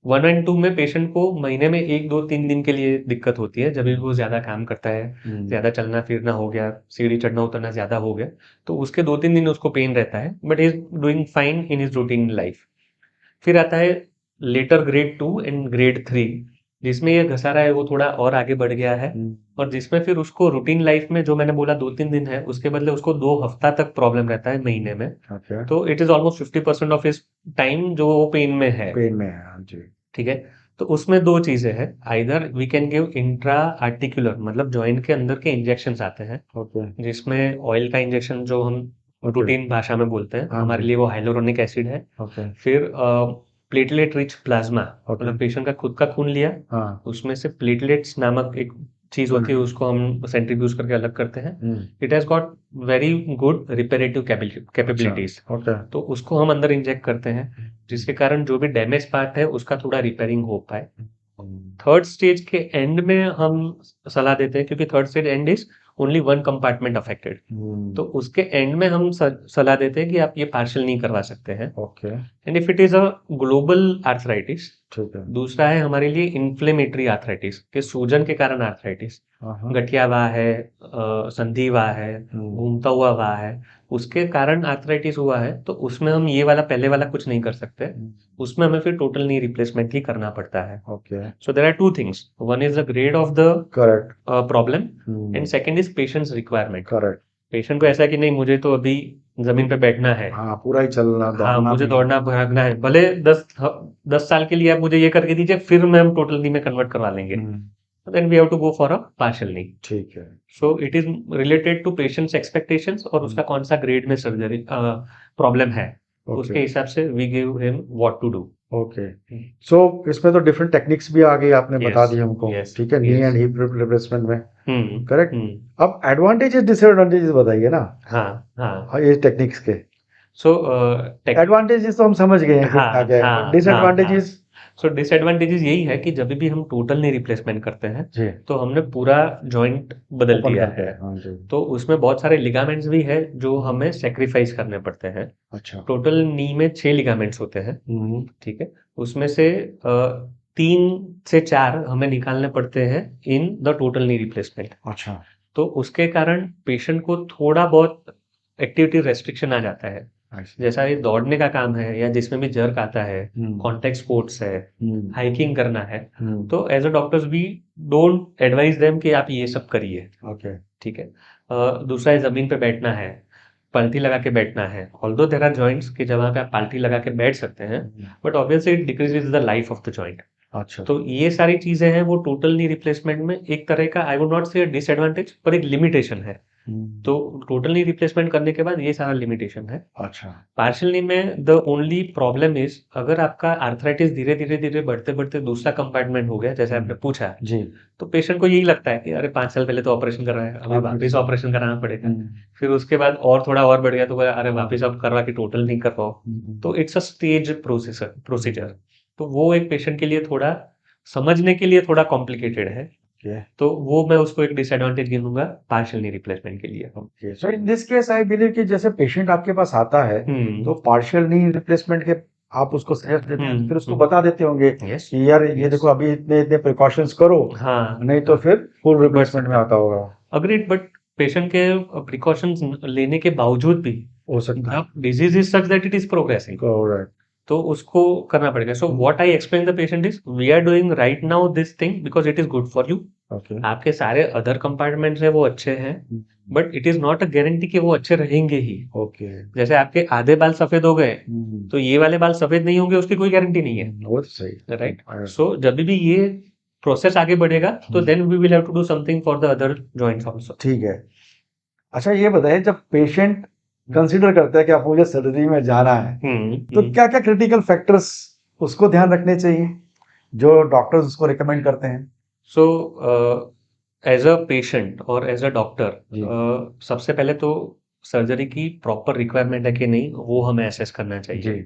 1 and 2 में पेशेंट को महीने में 1-2-3 दिन के लिए दिक्कत होती है, जब भी वो ज्यादा काम करता है, ज्यादा चलना फिरना हो गया, सीढ़ी चढ़ना उतरना ज्यादा हो गया, तो उसके 2-3 दिन उसको पेन रहता है, but is doing fine in his routine life. फिर आता है लेटर ग्रेड 2 एंड ग्रेड 3, जिसमें ये घसारा है वो थोड़ा और आगे बढ़ गया है, और जिसमें फिर उसको रूटीन लाइफ में जो मैंने बोला 2-3 दिन है, उसके बदले उसको 2 हफ्ता तक प्रॉब्लम रहता है महीने में। ओके तो it is almost 50% of his time जो वो पेन में है। पेन में है हाँ जी ठीक है, तो उसमें 2 चीजें हैं, either we can give intra articular, मतलब जॉइंट के अंदर के इंजेक्शन आते हैं, ओके जिसमें ऑयल का इंजेक्शन जो हम ओके रूटीन भाषा में बोलते हैं, हाँ हमारे जी लिए वो हाइलोरोनिक एसिड है। ओके फिर प्लेटलेट रिच प्लाज्मा, ओके मतलब पेशेंट का खुद का खून लिया, हाँ उसमें से प्लेटलेट्स नामक एक चीज होती है, उसको हम सेंट्रीफ्यूज करके अलग करते हैं। It has got very good reparative capabilities, okay तो उसको हम अंदर इंजेक्ट करते हैं, जिसके कारण जो भी डैमेज पार्ट है उसका थोड़ा रिपेयरिंग हो पाए। थर्ड स्टेज के एंड में हम सलाह देते हैं, क्योंकि third stage and is only one compartment affected, तो उसके एंड में हम सलाह देते हैं कि आप ये पार्शियल नहीं करवा सकते हैं। Okay and if it is a global arthritis, ठीक है दूसरा है हमारे लिए इन्फ्लेमेटरी आर्थराइटिस, के सूजन के कारण आर्थराइटिस, हाँ गठिया वाह है, संधि वाह है, घूमता हुआ वाह है, उसके कारण आर्थराइटिस हुआ है, तो उसमें हम ये वाला पहले वाला कुछ नहीं कर सकते, उसमें हमें फिर टोटल नी रिप्लेसमेंट ही करना पड़ता है। Okay so there are 2 things, one is the grade of the correct problem, and second is patient's requirement. Correct patient को ऐसा है कि नहीं मुझे तो अभी जमीन पे बैठना है, हाँ पूरा ही चलना हाँ दौड़ना मुझे भी। दौड़ना भागना है, भले 10 साल के लिए आप मुझे ये करके दीजिए, फिर मैं हम टोटल नी में कन्वर्ट करवा लेंगे, then we have to go for a partial knee. ठीक है। So it is related to patients expectations और उसका कौन सा ग्रेड में सर्जरी प्रॉब्लम है, उसके ओके हिसाब से we give him what to do. Okay. So इसमें तो डिफरेंट टेक्निक्स भी आ गई, आपने बता यस दी हमको, यस ठीक है, नी यस। एंड हिप रिप्लेसमेंट में, हम्म करेक्ट। हम्म। अब एडवांटेजेस डिसएडवांटेजेस बताइए ना, हाँ हाँ। हाँ, ये टेक्निक्स के। सो एडवांटेजेस तो हम समझ गए हैं कि हाँ क्या क्या है, हाँ हाँ हाँ। डिसएडवांटेजेस। सो डिसएडवांटेजेस यही है कि जब भी हम टोटल नी रिप्लेसमेंट करते हैं जी। तो हमने पूरा जॉइंट बदल ओपन दिया करते है, हैं, हाँ जी। तो उसमें बहुत सारे लिगामेंट्स भी है जो हमें सेक्रीफाइस करने पड़ते हैं। अच्छा। टोटल नी में 6 लिगामेंट्स होते हैं, हम्म। ठीक है, उसमें से 3 से 4 हमें निकालने पड़ते हैं in the total knee replacement. अच्छा। तो उसके कारण पेशेंट को थोड़ा बहुत एक्टिविटी रेस्ट्रिक्शन आ जाता है, I see. जैसा ये दौड़ने का काम है या जिसमें भी जर्क आता है, हम्म। कॉन्टेक्ट स्पोर्ट्स है, हम्म। हाइकिंग करना है, हम्म। तो as a doctors we don't advise them कि आप ये सब करिए, ओके। ठीक है। दूसरा है जमीन पे बैठना है, पलटी लगा के बैठना है, ऑल्दो देयर आर जॉइंट्स कि जहाँ पे आप पलटी लगा के बैठ सकते हैं, but obviously it decreases the life of the joint. अच्छा। तो ये सारी चीजें हैं वो टोटल नी रिप्लेसमेंट में एक तरह का, आई वुड नॉट से डिसएडवांटेज, पर एक लिमिटेशन है। तो टोटल नी रिप्लेसमेंट करने के बाद ये सारा लिमिटेशन है। अच्छा। पार्शियल नी में द ओनली प्रॉब्लम इज अगर आपका आर्थराइटिस धीरे धीरे धीरे बढ़ते बढ़ते दूसरा कंपार्टमेंट हो गया, जैसे आपने पूछा, जी। तो पेशेंट को यही लगता है कि अरे 5 साल पहले तो ऑपरेशन कराया, अभी हाँ, वापस ऑपरेशन कराना पड़ेगा। हम्म। फिर उसके बाद और थोड़ा और बढ़ गया तो बोला, अरे वापस अब करवा के टोटल नहीं कर पाओ। तो इट्स अ स्टेज प्रोसीजर, तो वो एक पेशेंट के लिए थोड़ा समझने के लिए थोड़ा कॉम्प्लिकेटेड है, Okay. तो वो मैं उसको एक डिसएडवांटेज गिनूंगा पार्शियल नी रिप्लेसमेंट के लिए। Okay. So in this case I believe कि जैसे पेशेंट आपके पास आता है तो हम्म पार्शियल नी रिप्लेसमेंट के आप उसको सजेस्ट देते हैं, फिर उसको हम्म। बता देते होंगे यस कि यार ये यस। देखो अभी इतने इतने प्रिकॉशंस करो, हाँ नहीं तो फिर फुल बढ़ रिप्लेसमेंट में सकता आता होगा। है, अग्रीड, बट पेशेंट के प्रिकॉशंस लेने के बावजूद भी हो सकता है। The disease is such that it is progressing, Alright. तो उसको करना पड़ेगा। So what I explain the patient is we are doing right now this thing because it is good for you. Okay. आपके सारे अदर कंपार्टमेंट्स है वो अच्छे हैं, but it is not a guarantee कि वो अच्छे रहेंगे ही। Okay. जैसे आपके आधे बाल सफेद हो गए हम्म। तो ये वाले बाल सफेद नहीं होंगे उसकी कोई गारंटी नहीं है, वो तो सही। राइट। सो जब भी ये प्रोसेस आगे बढ़ेगा तो then we will have to do something for the other joints also. ठीक है। अच्छा ये बताइए, जब पेशेंट कंसीडर करता है कि आप मुझे सर्जरी में जाना है, तो क्या क्या क्रिटिकल फैक्टर्स उसको ध्यान रखने चाहिए जो डॉक्टर्स उसको रिकमेंड करते हैं? सो एज अ पेशेंट और एज अ डॉक्टर, सबसे पहले तो सर्जरी की प्रॉपर रिक्वायरमेंट है कि नहीं वो हमें असेस करना चाहिए।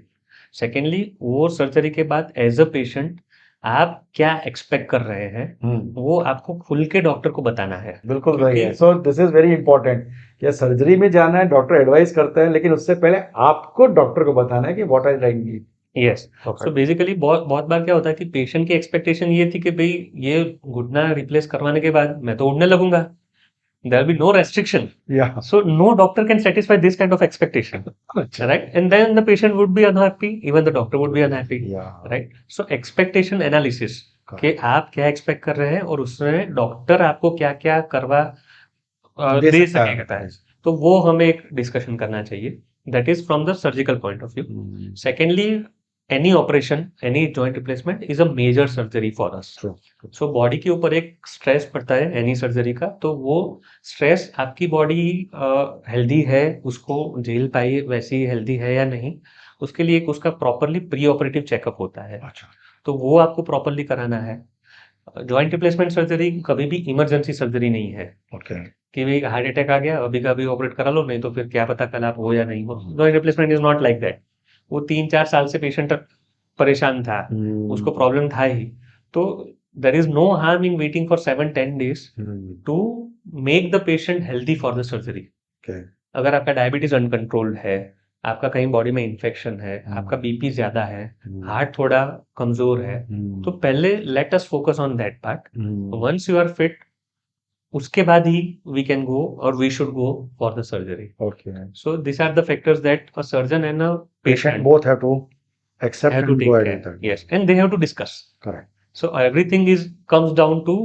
सेकेंडली वो सर्जरी के बाद एज अ पेशेंट आप क्या एक्सपेक्ट कर रहे हैं वो आपको खुल के डॉक्टर को बताना है। बिल्कुल सही क्योंकि है। So this is very important कि सर्जरी में जाना है, डॉक्टर एडवाइस करता है, लेकिन उससे पहले आपको डॉक्टर को बताना है कि what I like. Yes, so basically बहुत बहुत बार क्या होता है कि पेशेंट की एक्सपेक्टेशन ये थी कि भाई ये घुटना रिप्लेस करवाने के बाद मैं तो उड़ने लगूंगा, there will be no restriction, Yeah. so no doctor can satisfy this kind of expectation, right, and then the patient would be unhappy, even the doctor would be unhappy, right. So expectation analysis कि आप क्या expect कर रहे हैं और उसमें doctor आपको क्या क्या करवा दे सकेगा, तो वो हमें एक डिस्कशन करना चाहिए, that is from the surgical point of view. Secondly any operation any joint replacement is a major surgery for us, so body के ऊपर एक स्ट्रेस पड़ता है एनी सर्जरी का, तो वो स्ट्रेस आपकी बॉडी हेल्दी है उसको झेल पाई वैसी हेल्दी है या नहीं, उसके लिए एक उसका प्रॉपरली प्री ऑपरेटिव चेकअप होता है। अच्छा। तो वो आपको प्रॉपरली कराना है। जॉइंट रिप्लेसमेंट सर्जरी कभी भी इमरजेंसी सर्जरी नहीं है, कि भाई हार्ट अटैक आ गया अभी का अभी ऑपरेट करा लो, नहीं तो फिर क्या पता कल आप हो या नहीं हो। Joint replacement is not like that. वो 3-4 साल से पेशेंट परेशान था, उसको प्रॉब्लम था ही, तो there is no harm in waiting for 7-10 days to make the patient healthy for the surgery. अगर आपका डायबिटीज अनकंट्रोल्ड है, आपका कहीं बॉडी में इन्फेक्शन है, आपका बीपी ज्यादा है, हार्ट थोड़ा कमजोर है, तो पहले let us focus on that part. Once you are fit उसके बाद ही वी कैन गो और we should go for the surgery. So this are the factors that a surgeon and a patient both have to accept have to and take go ahead care. with that. Yes, and they have to discuss. Correct. So everything is comes down to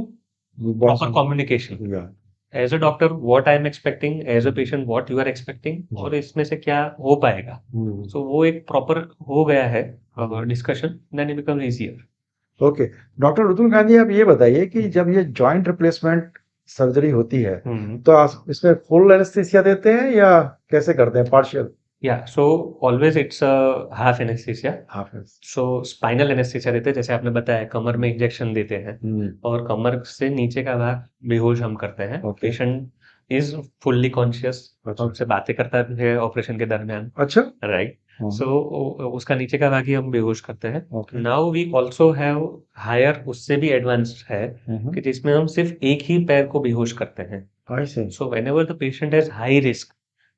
proper communication. Yeah. As a doctor what I am expecting, as a patient what you are expecting, जी। और इसमें से क्या हो पाएगा। सो वो एक proper हो गया है discussion, then it becomes easier. Okay, doctor Rutul Gandhi, आप ये बताइए कि जब ये जॉइंट रिप्लेसमेंट सर्जरी होती है तो आप इसमें फुल एनेस्थीसिया देते हैं या कैसे करते हैं, पार्शियल? या so always it's half anaesthesia. Half so spinal anaesthesia देते हैं, जैसे आपने बताया कमर में इंजेक्शन देते हैं और कमर से नीचे का भाग बेहोश हम करते हैं। Okay. Patient is fully conscious, अच्छा। हमसे बातें करता है ऑपरेशन के दरमियान, अच्छा। राइट। हाँ। सो उसका नीचे का भाग ही हम बेहोश करते हैं। Okay. Now we also have higher, उससे भी एडवांस्ड है कि जिसमें हम सिर्फ एक ही पैर को बेहोश करते हैं। I see. So whenever the patient has high risk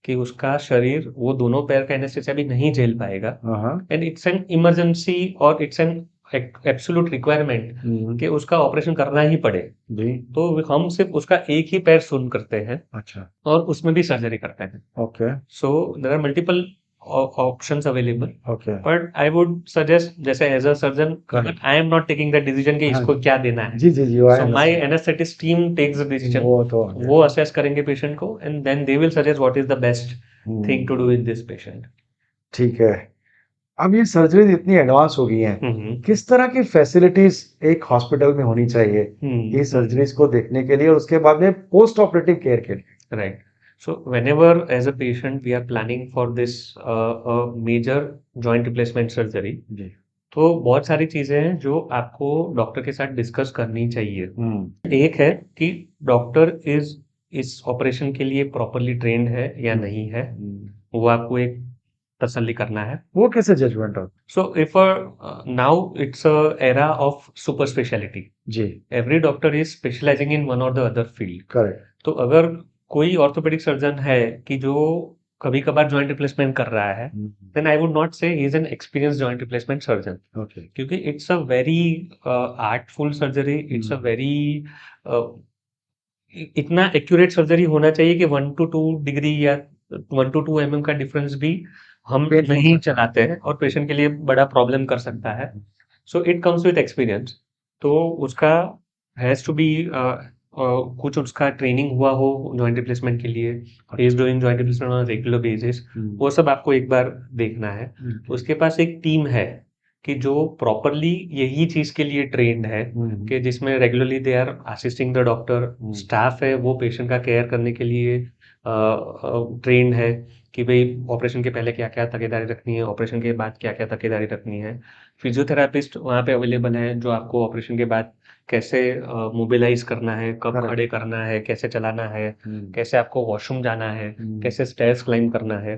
कि उसका शरीर वो दोनों पैर का एनेस्थीसिया भी नहीं झेल पाएगा, हाँ। एंड इट्स एन इमरजेंसी और इट्स एन एब्सोल्यूट रिक्वायरमेंट कि उसका ऑपरेशन करना ही पड़े, जी। तो हम सिर्फ उसका एक ही पैर सुन करते हैं अच्छा। और उसमें भी सर्जरी करते हैं। Okay. So there are multiple options available, okay. But I would suggest, जैसे as a surgeon Correct. I am not taking the decision कि हाँ इसको जी। क्या देना है। जी जी जी, I so my understand. Anaesthetist team takes the decision, वो तो वो असेस करेंगे पेशेंट को and then they will suggest what is the best thing to do with this patient. ठीक है। अब ये सर्जरीज इतनी एडवांस हो गई हैं, किस तरह की फैसिलिटीज एक हॉस्पिटल में होनी चाहिए ये सर्जरीज को देखने के लिए और उसके बाद में पोस्ट ऑपरेटिव केयर के लिए? Right. So whenever as a patient we are planning for this a major joint replacement surgery, जी। तो बहुत सारी चीजें हैं जो आपको डॉक्टर के साथ डिस्कस करनी चाहिए। एक है कि डॉक्टर इस ऑपरेशन के लिए प्रॉपरली ट्रेन्ड है या नहीं है, वो आपको एक तसल्ली करना है। वो कैसे जजमेंट हो? So if now it's a era of super speciality, जी। Every doctor is specialising in one और द अदर फील्ड। करेक्ट। तो अगर कोई ऑर्थोपेडिक सर्जन है कि जो कभी कभार जॉइंट रिप्लेसमेंट कर रहा है, then I would not say he is an experience joint replacement surgeon, okay. क्योंकि it's a very artful surgery, it's a very इतना एक्यूरेट सर्जरी होना चाहिए कि 1 to 2 डिग्री या 1 to 2 mm का डिफरेंस भी हम Painful नहीं सकता है। चलाते हैं और पेशेंट के लिए बड़ा प्रॉब्लम कर सकता है। So it comes with experience. तो उसका हैज टू बी कुछ उसका ट्रेनिंग हुआ हो जॉइंट रिप्लेसमेंट के लिए, he is doing joint replacement on regular basis, वो सब आपको एक बार देखना है। उसके पास एक टीम है कि जो प्रॉपरली यही चीज के लिए ट्रेंड है, कि जिसमें regularly they are assisting the doctor, staff है वो पेशेंट का केयर करने के लिए ट्रेंड है कि भाई ऑपरेशन के पहले क्या क्या तकेदारी रखनी है, ऑपरेशन के बाद क्या क्या तकेदारी रखनी है। फिजियोथेरापिस्ट वहाँ पे अवेलेबल है जो आपको ऑपरेशन के बाद कैसे मोबिलाइज करना है, कब Correct. खड़े करना है, कैसे चलाना है, कैसे आपको वॉशरूम जाना है, कैसे स्टेयर्स क्लाइंब करना है।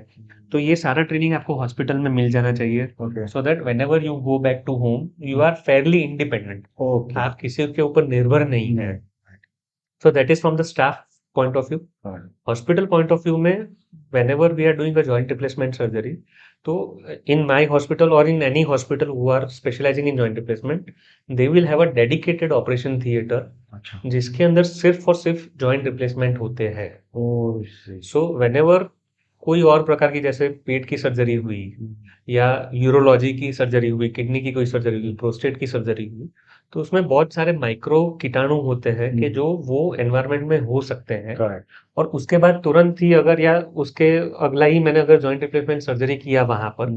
तो ये सारा ट्रेनिंग आपको हॉस्पिटल में मिल जाना चाहिए, okay. So that whenever you go back to home you are fairly independent, okay. आप किसी के ऊपर निर्भर नहीं है। So that is from the staff point of view. Hospital point of view में whenever we are doing a joint replacement surgery, तो in my hospital or in any hospital who are specializing in joint replacement, they will have a dedicated operation theater अच्छा। जिसके अंदर सिर्फ और सिर्फ joint replacement होते हैं। ओह, see. सो whenever कोई और प्रकार की, जैसे पेट की सर्जरी हुई या यूरोलॉजी की सर्जरी हुई, किडनी की कोई सर्जरी हुई, प्रोस्टेट की सर्जरी हुई, तो उसमें बहुत सारे माइक्रो कीटाणु होते हैं कि जो वो एनवायरनमेंट में हो सकते हैं, करेक्ट। और उसके बाद तुरंत ही अगर या उसके अगला ही मैंने अगर जॉइंट रिप्लेसमेंट सर्जरी किया वहां पर,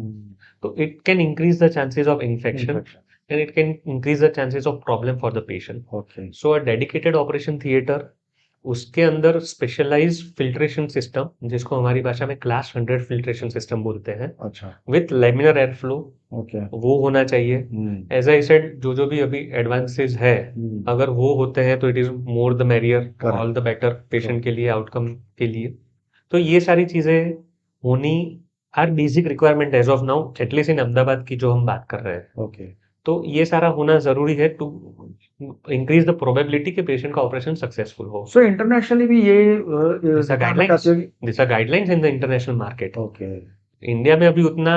तो it can increase the chances of infection and it can increase the chances of problem for the patient. Okay. So a dedicated operation theatre, उसके अंदर स्पेशलाइज फिल्ट्रेशन सिस्टम, जिसको हमारी भाषा में क्लास 100 फिल्ट्रेशन सिस्टम बोलते हैं, अच्छा। With laminar air flow, okay. वो होना चाहिए। एज आई सेड, जो भी अभी एडवांसेस है, अगर वो होते हैं तो it is more the merrier, all the better patient के लिए, आउटकम के लिए। तो ये सारी चीजें होनी are basic requirement as of now, at least in Ahmedabad की जो हम बात कर रहे हैं। ओके। तो ये सारा होना जरूरी है टू इंक्रीज द प्रोबेबिलिटी कि पेशेंट का ऑपरेशन सक्सेसफुल हो। सो इंटरनेशनली भी ये this are guidelines in the international market. Okay. India में अभी उतना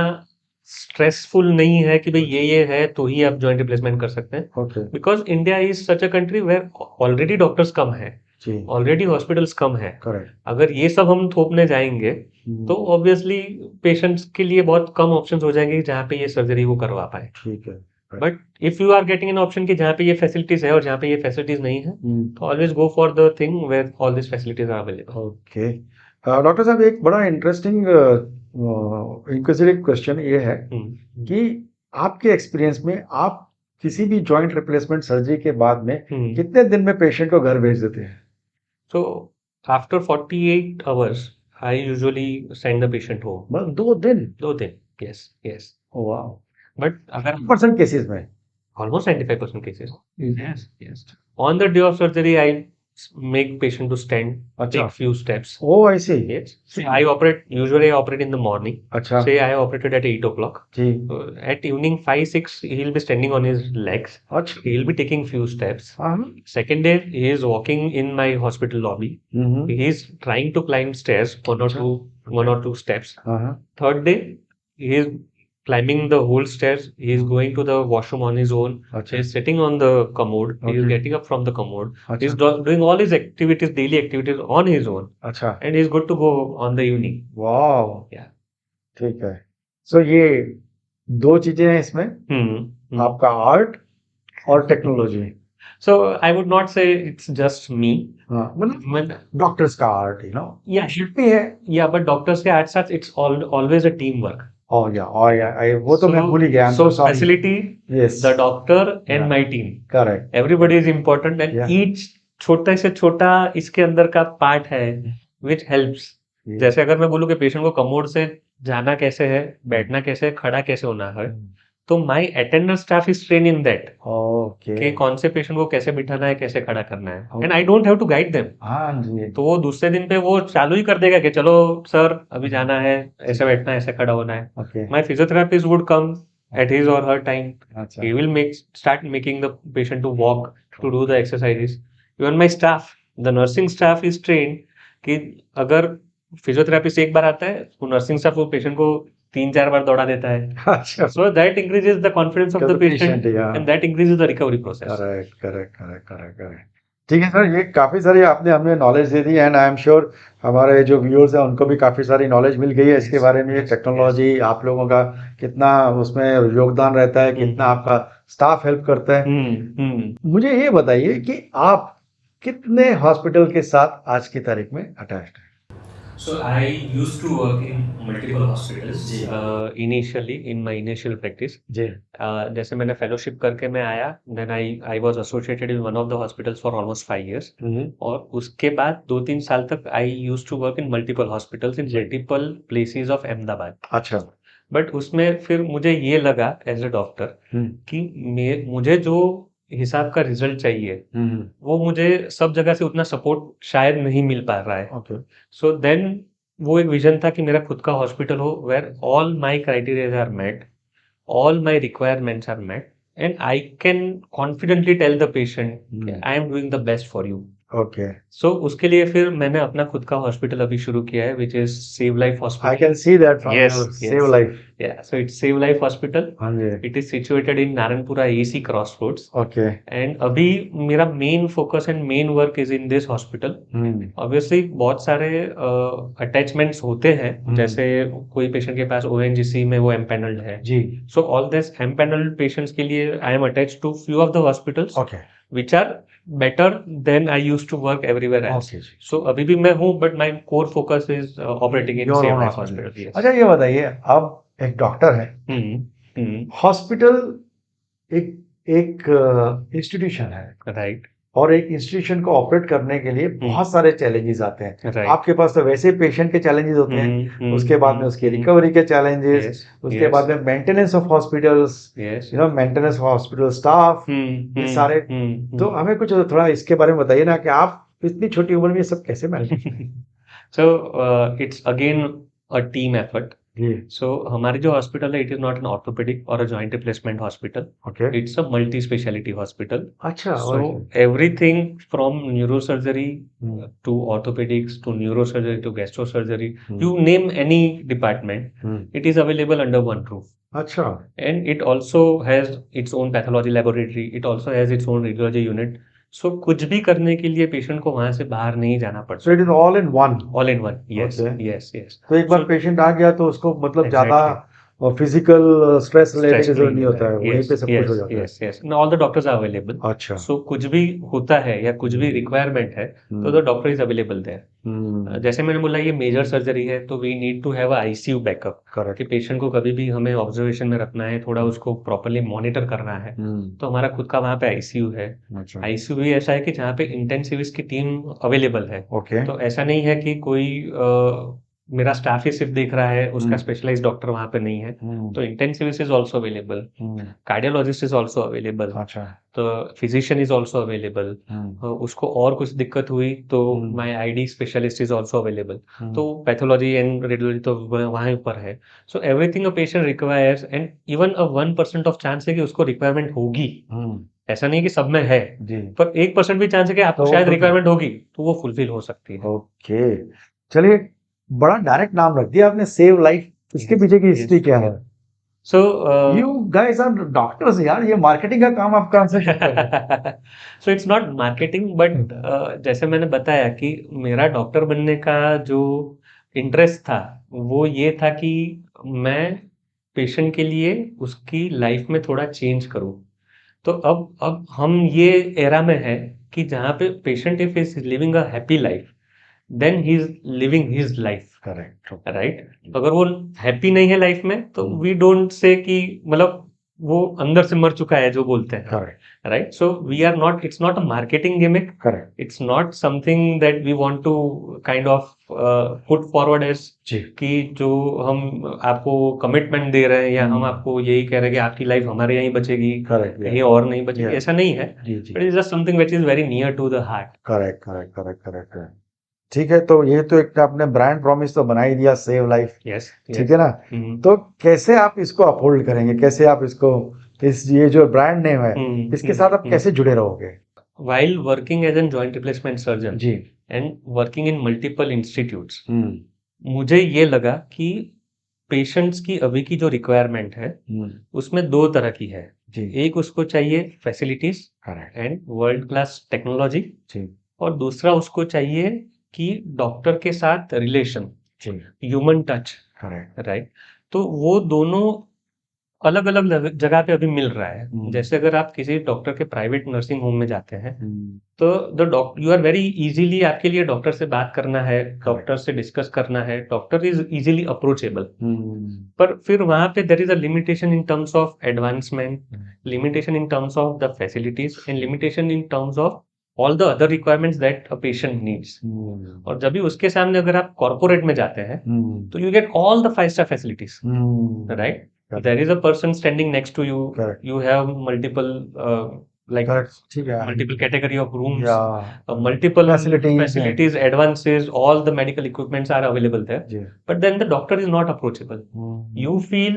स्ट्रेसफुल नहीं है कि भाई ये है तो ही आप जॉइंट रिप्लेसमेंट कर सकते हैं, okay. Because India is such a country where already doctors कम है, जी। ऑलरेडी हॉस्पिटल्स कम है। करेक्ट। अगर ये सब हम थोपने जाएंगे तो ऑब्वियसली पेशेंट्स के लिए बहुत कम ऑप्शंस हो जाएंगे जहाँ पे ये सर्जरी वो करवा पाए। ठीक है। But if you are getting an option कि जहाँ पे ये फैसिलिटीज है और जहाँ पे ये फैसिलिटीज नहीं है, तो always go for the thing where all this facilities are available. Okay. Doctor साहब, एक बड़ा इंटरेस्टिंग इंक्विजिटिव क्वेश्चन ये है कि आपके एक्सपीरियंस में आप किसी भी जॉइंट रिप्लेसमेंट सर्जरी के बाद में कितने दिन में पेशेंट को घर भेज देते हैं? So after 48 hours, I usually send the patient home. बस 2 दिन? 2 दिन, yes, yes. वाह। But अगर परसेंट केसेस में? almost 95% cases. Yes, yes. On the day of surgery, I make patient to stand, अच्छा। take few steps. Oh, I see. Yes. So usually I operate in the morning. अच्छा Say I operated at 8 o'clock. जी। At evening 5, 6, he'll be standing on his legs. अच्छा। He'll be taking few steps. हाँ। Second day, he is walking in my hospital lobby. He is trying to climb stairs, one or two steps. हाँ। Third day, he is climbing the whole stairs. He is going to the washroom on his own. अच्छा। He is sitting on the commode. He is Okay. getting up from the commode. He अच्छा। is doing all his activities, daily activities on his own. अच्छा। And he is good to go on the evening. वाह। Yeah. ठीक है। सो ये 2 चीजें हैं इसमें, आपका आर्ट और technology. So I would not say it's just me. हाँ, मतलब When, डॉक्टर्स का आर्ट, yeah, शिट भी है। yeah, but doctors के साथ it's always a teamwork. वो तो मैं भूल ही गया। So facility, Yes. the doctor and Yeah. my team. Correct. Everybody is important and Yeah. each छोटा से छोटा इसके अंदर का पार्ट है which helps. जैसे अगर मैं बोलूँ कि पेशेंट को कमोड से जाना कैसे है, बैठना कैसे है, खड़ा कैसे होना है, तो my attender staff is train in that कि कौन से पेशेंट को कैसे बिठाना है, कैसे खड़ा करना है, and I don't have to guide them. हाँ जी। तो वो दूसरे दिन पे वो चालू ही कर देगा कि चलो सर अभी जाना है, ऐसे बैठना है, ऐसे खड़ा होना है। Okay. My physiotherapist would come at his or her time. अच्छा। He will start making the patient to walk, to do the exercises. Even my staff, the nursing staff is trained कि अगर फिजियोथेरेपिस्ट एक बार आता है तो nursing staff वो patient को 3-4 बार दौड़ा देता है। अच्छा। So that increases the confidence of the patient, yeah. and that increases the recovery process. Correct. ठीक है सर, ये काफ़ी सारी आपने हमें knowledge they the, and I am sure हमारे जो व्यूअर्स हैं उनको भी काफ़ी सारी नॉलेज मिल गई है इसके बारे में। टेक्नोलॉजी आप लोगों का कितना उसमें योगदान रहता है, कितना आपका स्टाफ हेल्प करता है। मुझे ये बताइए कि आप कितने हॉस्पिटल के साथ आज की तारीख में अटैच्ड हैं? So I used to work in multiple hospitals initially in my initial practice. जी। जैसे मैंने फेलोशिप करके मैं आया, then I was associated in one of the hospitals for almost 5 years. और उसके बाद 2-3 साल तक I used to work in multiple hospitals in multiple places of Ahmedabad. अच्छा। बट उसमें फिर मुझे ये लगा एज ए डॉक्टर कि मुझे जो हिसाब का रिजल्ट चाहिए वो मुझे सब जगह से उतना सपोर्ट शायद नहीं मिल पा रहा है। ओके। सो देन वो एक विजन था कि मेरा खुद का हॉस्पिटल हो where all my criteria are met, all my requirements are met, and I can confidently tell the patient I am doing the best for you. Okay. So उसके लिए फिर मैंने अपना खुद का हॉस्पिटल अभी शुरू किया है which is save life hospital. I can see that from Yes, your yes. Save life. Yeah, so it's Save Life Hospital. हाँ जी। It is situated in Naranpura AC Crossroads. Okay. And अभी मेरा main focus and main work is in this hospital. Obviously बहुत सारे attachments होते हैं, जैसे कोई patient के पास ONGC में वो एम्पैनल्ड है जी। So all this empanelled patients के लिए I am attached to few of the hospitals okay. which are better than I used to work everywhere else. Okay. So अभी भी मैं हूँ, but my core focus is operating in Your Save own Life hospital. Hospital. Yes. अच्छा, ये बताइए, आप एक doctor हैं, हॉस्पिटल एक इंस्टीट्यूशन है, राइट, और एक इंस्टीट्यूशन को ऑपरेट करने के लिए बहुत सारे चैलेंजेस आते हैं। राइट, आपके पास तो वैसे पेशेंट के चैलेंजेस होते हैं, उसके बाद में उसकी रिकवरी के चैलेंजेस, उसके बाद में maintenance of hospitals, maintenance of hospital staff, ये सारे। तो हमें कुछ थोड़ा इसके बारे में बताइए ना कि आप इतनी छोटी उम्र में ये सब कैसे manage. So it's again a team effort. जी। सो हमारी जो हॉस्पिटल है, it is not an orthopaedic और a joint replacement hospital, okay. It's a multi speciality hospital. अच्छा। So everything from neurosurgery to orthopedics to neurosurgery to gastrosurgery, you name any department, it is available under one roof. अच्छा। And it also has its own pathology laboratory. It also has its own radiology unit. So कुछ भी करने के लिए patient को वहां से बाहर नहीं जाना पड़ता। So it is all in one. All in one. Yes, Okay. yes, yes. तो एक बार पेशेंट आ गया तो उसको मतलब ज्यादा और फिजिकल स्ट्रेस लेने स्ट्रेस की जरूरत नहीं होता है, वहीं यस पे सब कुछ हो यस जाता है। Yes yes all the doctors are available अच्छा। सो कुछ भी होता है या कुछ भी रिक्वायरमेंट है तो the doctor is available there जैसे मैंने बोला ये मेजर सर्जरी है तो we need to have ICU backup कि करेक्ट। पेशेंट को कभी भी हमें ऑब्जर्वेशन में रखना है थोड़ा उसको प्रॉपरली मॉनिटर करना है तो हमारा खुद का वहाँ पे आईसीयू है अच्छा। आईसीयू भी ऐसा है कि जहाँ पे इंटेंसिविस्ट की टीम अवेलेबल है ओके। तो ऐसा नहीं है कि कोई मेरा स्टाफ ही सिर्फ देख रहा है उसका स्पेशलाइज डॉक्टर वहाँ पे नहीं है तो intensivist is also available cardiologist is also available अच्छा। तो फिजिशियन इज ऑल्सो अवेलेबल उसको और कुछ दिक्कत हुई तो my ID specialist is also available तो पैथोलॉजी एंड रेडियोलॉजी तो वहाँ ऊपर है so everything a patient requires and even a 1% of chance है कि उसको रिक्वायरमेंट होगी ऐसा नहीं कि सब में है जी। पर 1% भी चांस है कि आपको तो शायद रिक्वायरमेंट होगी तो वो फुलफिल हो सकती है ओके। चलिए, बड़ा डायरेक्ट नाम रख दिया आपने, सेव लाइफ। इसके पीछे की हिस्ट्री क्या है? So you guys are doctors यार, ये मार्केटिंग का काम आप कहाँ से करते हैं? So it's not marketing but जैसे मैंने बताया कि मेरा डॉक्टर बनने का जो इंटरेस्ट था वो ये था कि मैं पेशेंट के लिए उसकी लाइफ में थोड़ा चेंज करूं तो अब हम ये एरा में है कि जहाँ पे patient if is living a happy life then he is living his life correct. Right अगर वो हैप्पी नहीं है लाइफ में तो वी डोंट से कि मतलब वो अंदर से मर चुका है जो बोलते हैं correct. Right so we are not it's not a marketing gimmick correct. It's not something that we want to kind of put forward as जी। कि जो हम आपको कमिटमेंट दे रहे हैं या हम आपको यही कह रहे हैं कि आपकी लाइफ हमारे यहीं बचेगी करेक्ट। कहीं और नहीं बचेगी ऐसा नहीं है जी जी। It is just something which is very near to the heart correct correct correct correct. ठीक है, तो ये तो एक आपने ब्रांड प्रॉमिस तो बना ही दिया, सेव लाइफ। यस ठीक है ना? तो कैसे आप इसको अपहोल्ड करेंगे, कैसे आप इसको, इस ये जो ब्रांड नेम है इसके साथ आप कैसे जुड़े रहोगे? while working as a joint replacement surgeon ji. and working in multiple institutes मुझे ये लगा कि पेशेंट्स की अभी की जो रिक्वायरमेंट है उसमें दो तरह की है जी। एक उसको चाहिए facilities correct. And world class technology जी। और दूसरा उसको चाहिए कि डॉक्टर के साथ रिलेशन जी। Human touch correct. राइट तो वो दोनों अलग अलग जगह पे अभी मिल रहा है जैसे अगर आप किसी डॉक्टर के प्राइवेट नर्सिंग होम में जाते हैं तो the doctor you are very easily आपके लिए डॉक्टर से बात करना है डॉक्टर से डिस्कस करना है डॉक्टर इज इजीली अप्रोचेबल पर फिर वहां पे there is a limitation in terms of advancement limitation in terms of the facilities and limitation in terms of all the other requirements that a patient needs और जब भी उसके सामने अगर आप कॉर्पोरेट में जाते हैं तो you get all the 5 star facilities right there is a person standing next to you Correct. you have multiple like Correct. ठीक है। multiple category of rooms Yeah. multiple Facilities, facilities advances all the medical equipments are available there ji. but then the doctor is not approachable you feel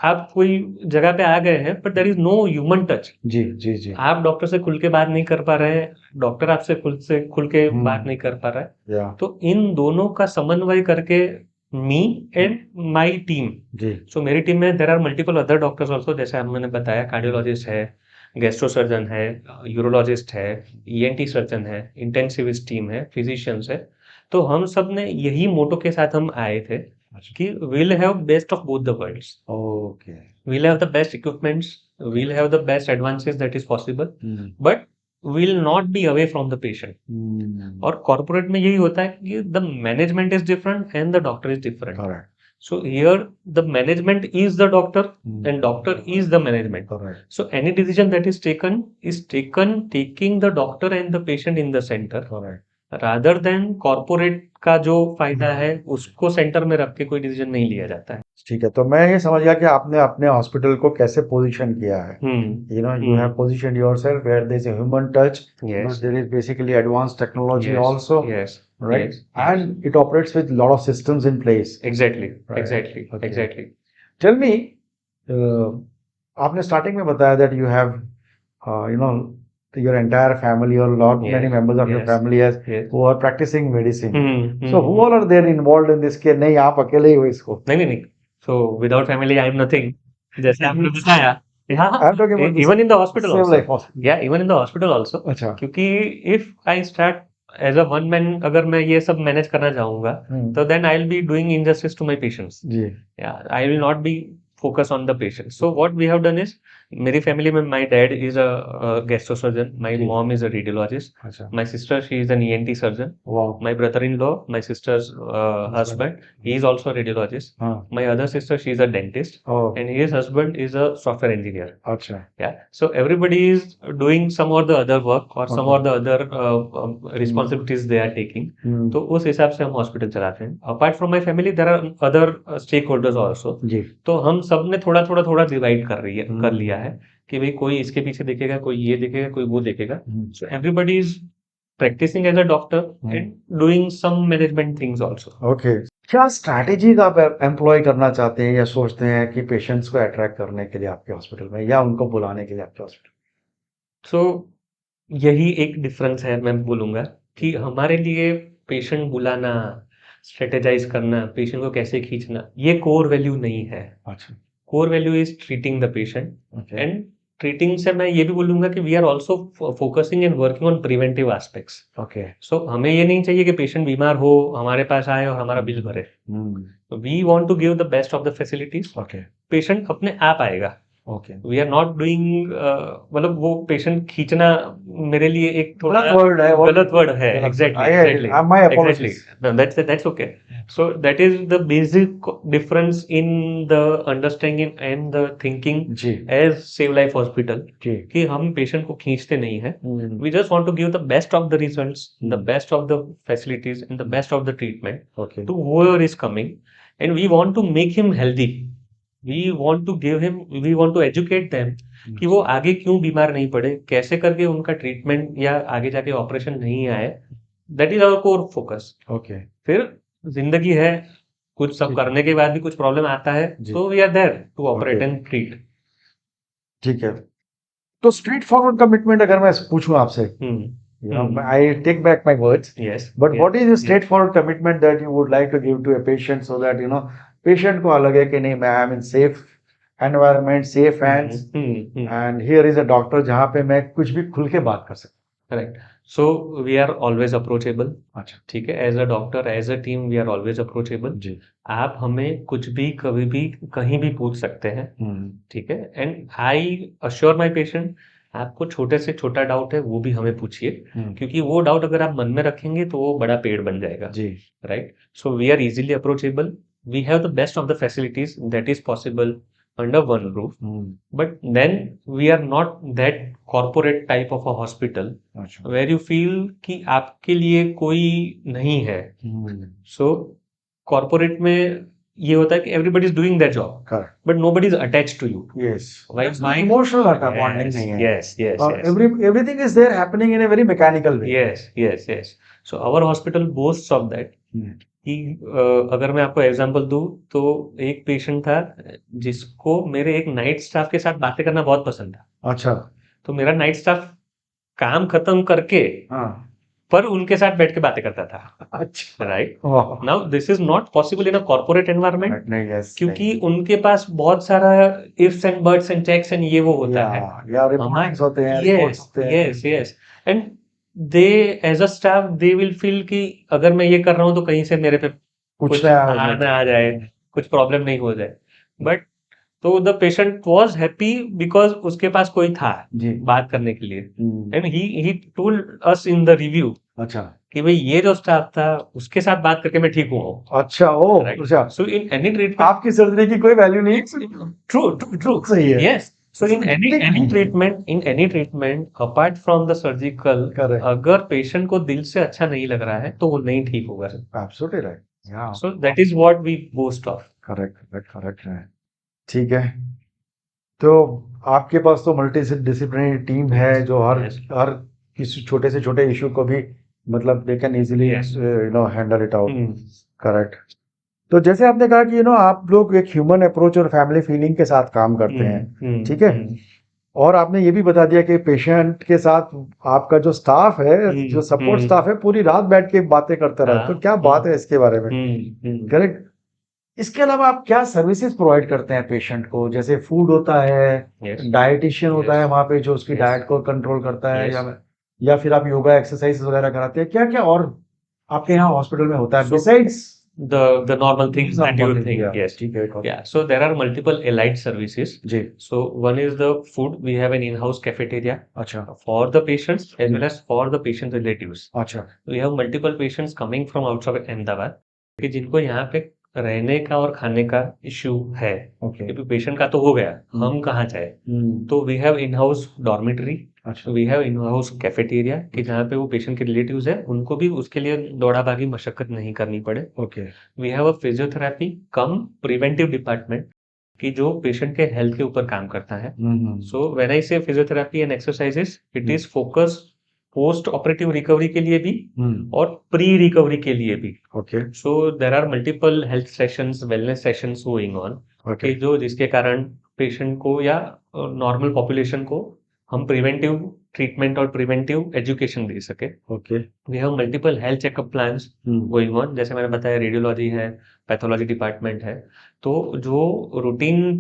आप कोई जगह पे आ गए हैं but there is no human touch जी जी जी। आप doctor से खुल के बात नहीं कर पा रहे हैं डॉक्टर आपसे खुल के बात नहीं कर पा रहा है Yeah. तो इन दोनों का समन्वय करके मी एंड माई टीम जी। सो मेरी टीम में there are multiple other doctors also जैसे मैंने बताया कार्डियोलॉजिस्ट है गैस्ट्रो सर्जन है यूरोलॉजिस्ट है ईएनटी सर्जन है इंटेंसिविस्ट टीम है फिजिशियंस है तो हम सब ने यही मोटो के साथ हम आए थे कि we'll have best of both the worlds Okay. we'll have the best equipments we'll have the best advances that is possible but will not be away from the patient और कॉर्पोरेट में यही होता है कि the management is different and the doctor is different Correct. so here the management is the doctor and doctor is the management Correct. so any decision that is taken taking the doctor and the patient in the center Correct. Rather than corporate का जो फायदा है उसको centre में रख के कोई decision नहीं लिया जाता है ठीक है, तो मैं ये समझ गया कि आपने अपने हॉस्पिटल को कैसे पोजीशन किया है। You know you have positioned yourself where there is a human touch, there is basically advanced technology also, right, and it operates with lot of systems in place. Exactly tell me, आपने starting में बताया that you have you know your entire family or lot many members of your family who are practicing medicine. So who all are there involved in this? कि नहीं आप अकेले ही हो इसको? नहीं so without family I am nothing जैसे आपने बताया I'm talking about even in the hospital same also life. yeah even in the hospital also अच्छा। क्योंकि if I start as a one man अगर मैं ये सब मैनेज करना चाहूंगा तो then I'll be doing injustice to my patients ji. yeah I will not be focus on the patient. So what we have done is, मेरी family में my dad is a gastrosurgeon, my ji. mom is a radiologist, अच्छा, my sister she is an ENT surgeon, वाह, my brother-in-law, my sister's husband, he is also a radiologist, हाँ, my other sister she is a dentist, oh, and his husband is a software engineer. अच्छा, Yeah, so everybody is doing some or the other work or some Okay. or the other responsibilities they are taking. तो उस हिसाब से हम hospital चलाते हैं. Apart from my family there are other stakeholders also. जी, तो हम सब ने थोड़ा थोड़ा थोड़ा डिवाइड कर हम्म। लिया है कि भाई कोई इसके पीछे देखेगा, कोई ये देखेगा, कोई वो देखेगा. Hmm, so everybody is practicing as a doctor and doing some management things also. Okay. क्या स्ट्रैटेजीज आप एम्प्लॉय करना चाहते हैं या सोचते हैं कि पेशेंट्स को अट्रैक्ट करने के लिए आपके हॉस्पिटल में या उनको बुलाने के लिए आपके हॉस्पिटल? सो यही एक डिफरेंस है, मैं बोलूँगा कि हमारे लिए पेशेंट बुलाना, स्ट्रेटेजाइज करना, पेशेंट को कैसे खींचना, ये कोर वैल्यू नहीं है. अच्छा, core value is treating the patient. Okay, and treating से मैं ये भी बोलूँगा कि we are also focusing and working on preventive aspects. Okay, so हमें ये नहीं चाहिए कि पेशेंट बीमार हो, हमारे पास आए और हमारा बिल भरे. We want to give the best of the facilities. Okay, patient अपने आप आएगा. Okay. We are not doing, मतलब वो पेशेंट खींचना मेरे लिए एक थोड़ा गलत वर्ड है, गलत वर्ड है. गलत- exactly, I- exactly, my exactly. apologies. That's okay. So that is the basic difference in the understanding and the thinking जी, as Save Life Hospital, जी, कि हम पेशेंट को खींचते नहीं है. Hmm, We just want to give the best of the results, the best of the facilities and the best of the treatment okay, to whoever is coming, and we want to make him healthy. We want to give him, we want to educate them कि वो आगे क्यों बीमार नहीं पड़े, कैसे करके उनका ट्रीटमेंट या आगे जाके ऑपरेशन नहीं आए. That is our core focus. Okay, फिर जिंदगी है, कुछ सब ठीक। करने के बाद भी कुछ प्रॉब्लम आता है, जी। तो we are there to operate Okay. And treat. ठीक है। तो स्ट्रेट फॉरवर्ड कमिटमेंट अगर मैं पूछूं आपसे, I take back my words, yes, but what is the straightforward commitment that you would like to give to a patient so that patient को लगे कि नहीं, मैं I am in safe environment, safe hands, and here is a doctor जहां पे मैं कुछ भी खुल के बात कर सकता correct. So we are always approachable. हूं? अच्छा, ठीक है, as a doctor, as a team, we are always approachable. जी, आप हमें कुछ भी कभी भी कहीं भी पूछ सकते हैं. ठीक है, and I assure my patient, आपको छोटे से छोटा डाउट है वो भी हमें पूछिए, क्योंकि वो डाउट अगर आप मन में रखेंगे तो वो बड़ा पेड़ बन जाएगा. जी, right. So we are easily approachable. We have the best of the facilities that is possible under one roof, but then we are not that corporate type of a hospital अच्छा, where you feel कि आपके लिए कोई नहीं है. So corporate में ये होता है कि everybody is doing their job, correct, but nobody is attached to you. Yes, Why? Emotional bonding Yes, नहीं है, yes, yes, और yes. everything is there happening in a very mechanical way. Yes, yes, yes. So our hospital boasts of that. कि अगर मैं आपको example दूं तो एक पेशेंट था जिसको मेरे एक नाइट स्टाफ के साथ बातें करना बहुत पसंद था. अच्छा, तो मेरा नाइट स्टाफ काम खत्म करके हाँ, पर उनके साथ बैठ के बातें करता था. अच्छा, राइट. वाह, now this is not possible in a corporate environment, नहीं, यस, क्योंकि उनके पास बहुत सारा ifs and buts and checks and ये वो होता है. या रिपोर्ट्स होते हैं, रिपोर्ट्स यस, होते हैं, yes, yes. And they as a staff they will feel कि अगर मैं ये कर रहा हूँ तो कहीं से मेरे पे कुछ कुछ ना ना आ जाए, कुछ प्रॉब्लम नहीं हो जाए. बट तो the patient was happy because उसके पास कोई था जी, बात करने के लिए. Hmm, and he told us in the review अच्छा, कि भाई ये जो स्टाफ था उसके साथ बात करके मैं ठीक हुआ हूँ. अच्छा, ओ, राइट. अच्छा, सो इन एनी ट्रीटमेंट, आपकी सर्जरी की कोई वैल्यू नहीं है, ट्रू ट्रू ट्रू, सही है, yes. So in any treatment apart from the surgical, Correct. अगर पेशेंट को दिल से अच्छा नहीं लग रहा है तो वो नहीं ठीक होगा. एब्सोल्युटली राइट, या, So that is what we boast of. Correct, correct, correct है, ठीक है। तो आपके पास तो मल्टी डिसिप्लिनरी टीम है जो Yes. हर किसी छोटे से छोटे इशू को भी मतलब they can easily Yes. Handle it out, Hmm. Correct. तो जैसे आपने कहा कि आप लोग एक ह्यूमन अप्रोच और फैमिली फीलिंग के साथ काम करते हैं, ठीक है, और आपने ये भी बता दिया कि पेशेंट के साथ आपका जो स्टाफ है, जो सपोर्ट स्टाफ है, पूरी रात बैठ के बातें करता रहा, तो क्या बात है इसके बारे में, करेक्ट। इसके अलावा आप क्या सर्विसेज प्रोवाइड करते हैं पेशेंट को? जैसे फूड होता है, Yes. डाइटिशियन होता है वहां पे जो उसकी Yes. डाइट को कंट्रोल करता है, Yes. या फिर आप योगा एक्सरसाइज वगैरह कराते हैं, क्या क्या और आपके यहाँ हॉस्पिटल में होता है So- besides the normal things that you think. Yeah, Yes. ठीक है, Yeah. So there are multiple allied services. Ji, So one is the food. We have an in-house cafeteria अच्छा, for the patients as well as for the patient relatives. अच्छा, We have multiple patients coming from outside Ahmedabad कि जिनको यहाँ पे रहने का और खाने का इश्यू है, ओके, क्योंकि पेशेंट का तो हो गया, हम कहाँ जाए, तो we have in house dormitory, अच्छा, we have in house cafeteria कि जहाँ पे वो पेशेंट के रिलेटिव्स है उनको भी उसके लिए दौड़ा भागी मशक्कत नहीं करनी पड़े. Okay, we have a physiotherapy cum preventive department कि जो पेशेंट के हेल्थ के ऊपर काम करता है. सो when I say physiotherapy and exercises, it is focus post operative recovery के लिए भी और प्री रिकवरी के लिए भी. Okay, so there are multiple health sessions, wellness sessions going on okay, कि जो जिसके कारण पेशेंट को या नॉर्मल पॉपुलेशन को हम प्रिवेंटिव ट्रीटमेंट और प्रिवेंटिव एजुकेशन दे सके. Okay, we have multiple health checkup plans going on. जैसे मैंने बताया, रेडियोलॉजी है, पैथोलॉजी डिपार्टमेंट है, तो जो रूटीन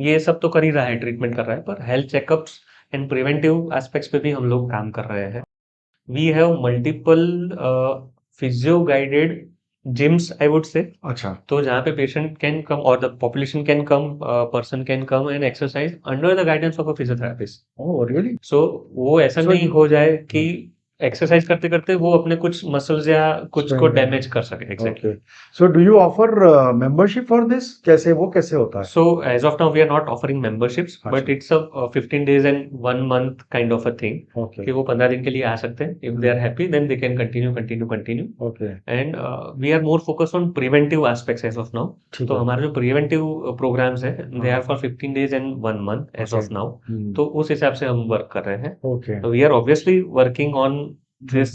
ये सब तो कर ही रहा है, ट्रीटमेंट कर रहा है, पर health checkups and preventive aspects पे भी हम लोग काम कर रहे हैं. We have multiple physio guided gyms, I would say. अच्छा, तो जहाँ पे पेशेंट कैन कम और the population can come, person can come and exercise under the guidance of a physiotherapist. Oh really, so वो ऐसा So नहीं you- हो जाए कि एक्सरसाइज करते करते वो अपने कुछ मसल्स या कुछ Strain को है. डैमेज कर सके. Exactly. Okay, so do you offer membership for this, कैसे वो कैसे होता है? So as of now, we are not offering memberships, but अच्छा. it's a 15 days and 1 month kind of a thing. Okay, कि वो 15 दिन के लिए आ सकते हैं. If they are happy, then they can continue. Okay, And we are more focused on preventive aspects as of now. ठीक तो है, हमारे जो preventive programs है, they हाँ. are for 15 days and 1 month as of Okay. now. हम्म, तो उस हिसाब से हम वर्क कर रहे हैं. Okay, So we are obviously working on this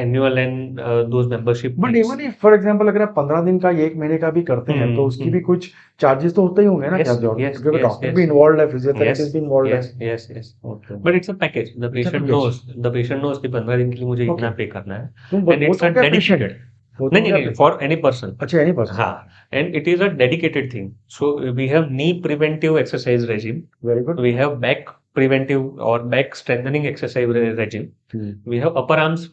annual and those membership but things. Even if for example अगर आप 15 दिन का या 1 महीने का भी करते हैं तो उसकी भी कुछ चार्जेस तो होते ही होंगे ना, Yes, क्या जॉब, yes, क्योंकि yes, डॉक्टर yes. भी इन्वॉल्व है, Yes, फिजियोथेरेपिस्ट भी इन्वॉल्व है. yes. Okay, But it's a package. The patient package. knows कि 15 दिन के लिए मुझे इतना Okay. पे करना है. तो And वो it's तो a क्या dedicated. पेशेंट, वो तो क्या नहीं, for any person. अच्छा एनी पर्सन, हाँ, and it is a dedicated thing. So we have knee preventive exercise regime. Very good. We have back preventive or back strengthening exercise regime. We have upper arms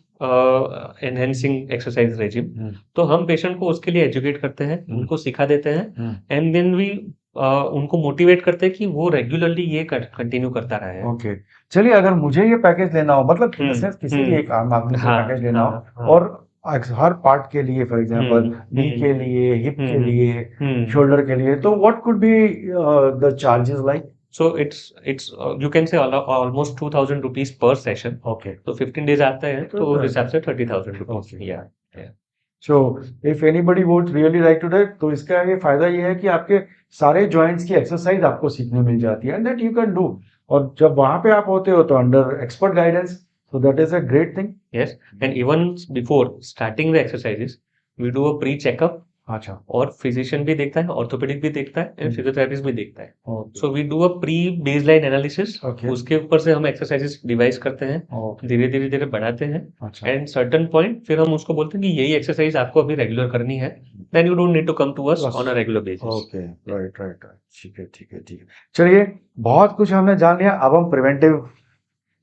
enhancing exercise regime. तो हम patient को उसके लिए educate करते हैं, उनको सिखा देते हैं, एंड देन वी उनको मोटिवेट करते हैं कि वो रेगुलरली ये कंटिन्यू करता रहे. ओके, चलिए अगर मुझे ये पैकेज लेना हो, मतलब हम्म, जैसे किसी हम्म, भी एक आम आदमी को हाँ, पैकेज लेना हो, हाँ. और हर पार्ट के लिए, फॉर एग्जांपल नी के लिए, हिप के लिए, शोल्डर के लिए, तो what could be the charges like? So it's you can say almost 2,000 rupees per session. Okay, तो 15 days आते हैं तो उस हिसाब से 30,000 rupees. Okay. Yeah. So if anybody would really like to that, तो इसका ये फायदा ये है कि आपके सारे जॉइंट्स की एक्सरसाइज आपको सीखने मिल जाती है, and that you can do. और जब वहां पे आप होते हो तो under expert guidance, so that is a great thing. Yes. And even before starting the exercises, we do a pre-checkup. अच्छा, और फिजिशियन भी देखता है, ऑर्थोपेडिक भी देखता है, एंड फिजियोथेरेपिस्ट भी देखता है. Okay, so we do a pre baseline analysis. Okay. उसके ऊपर से हम एक्सरसाइजेस डिवाइस करते हैं, ओके, धीरे बढ़ाते हैं, अच्छा, एंड सर्टेन पॉइंट फिर हम उसको बोलते हैं कि यही एक्सरसाइज आपको अभी रेगुलर करनी है. Then you don't need to come to us Plus. On a regular basis. Okay, right right right, ठीक है. चलिए, बहुत कुछ हमने जान लिया, अब हम प्रिवेंटिव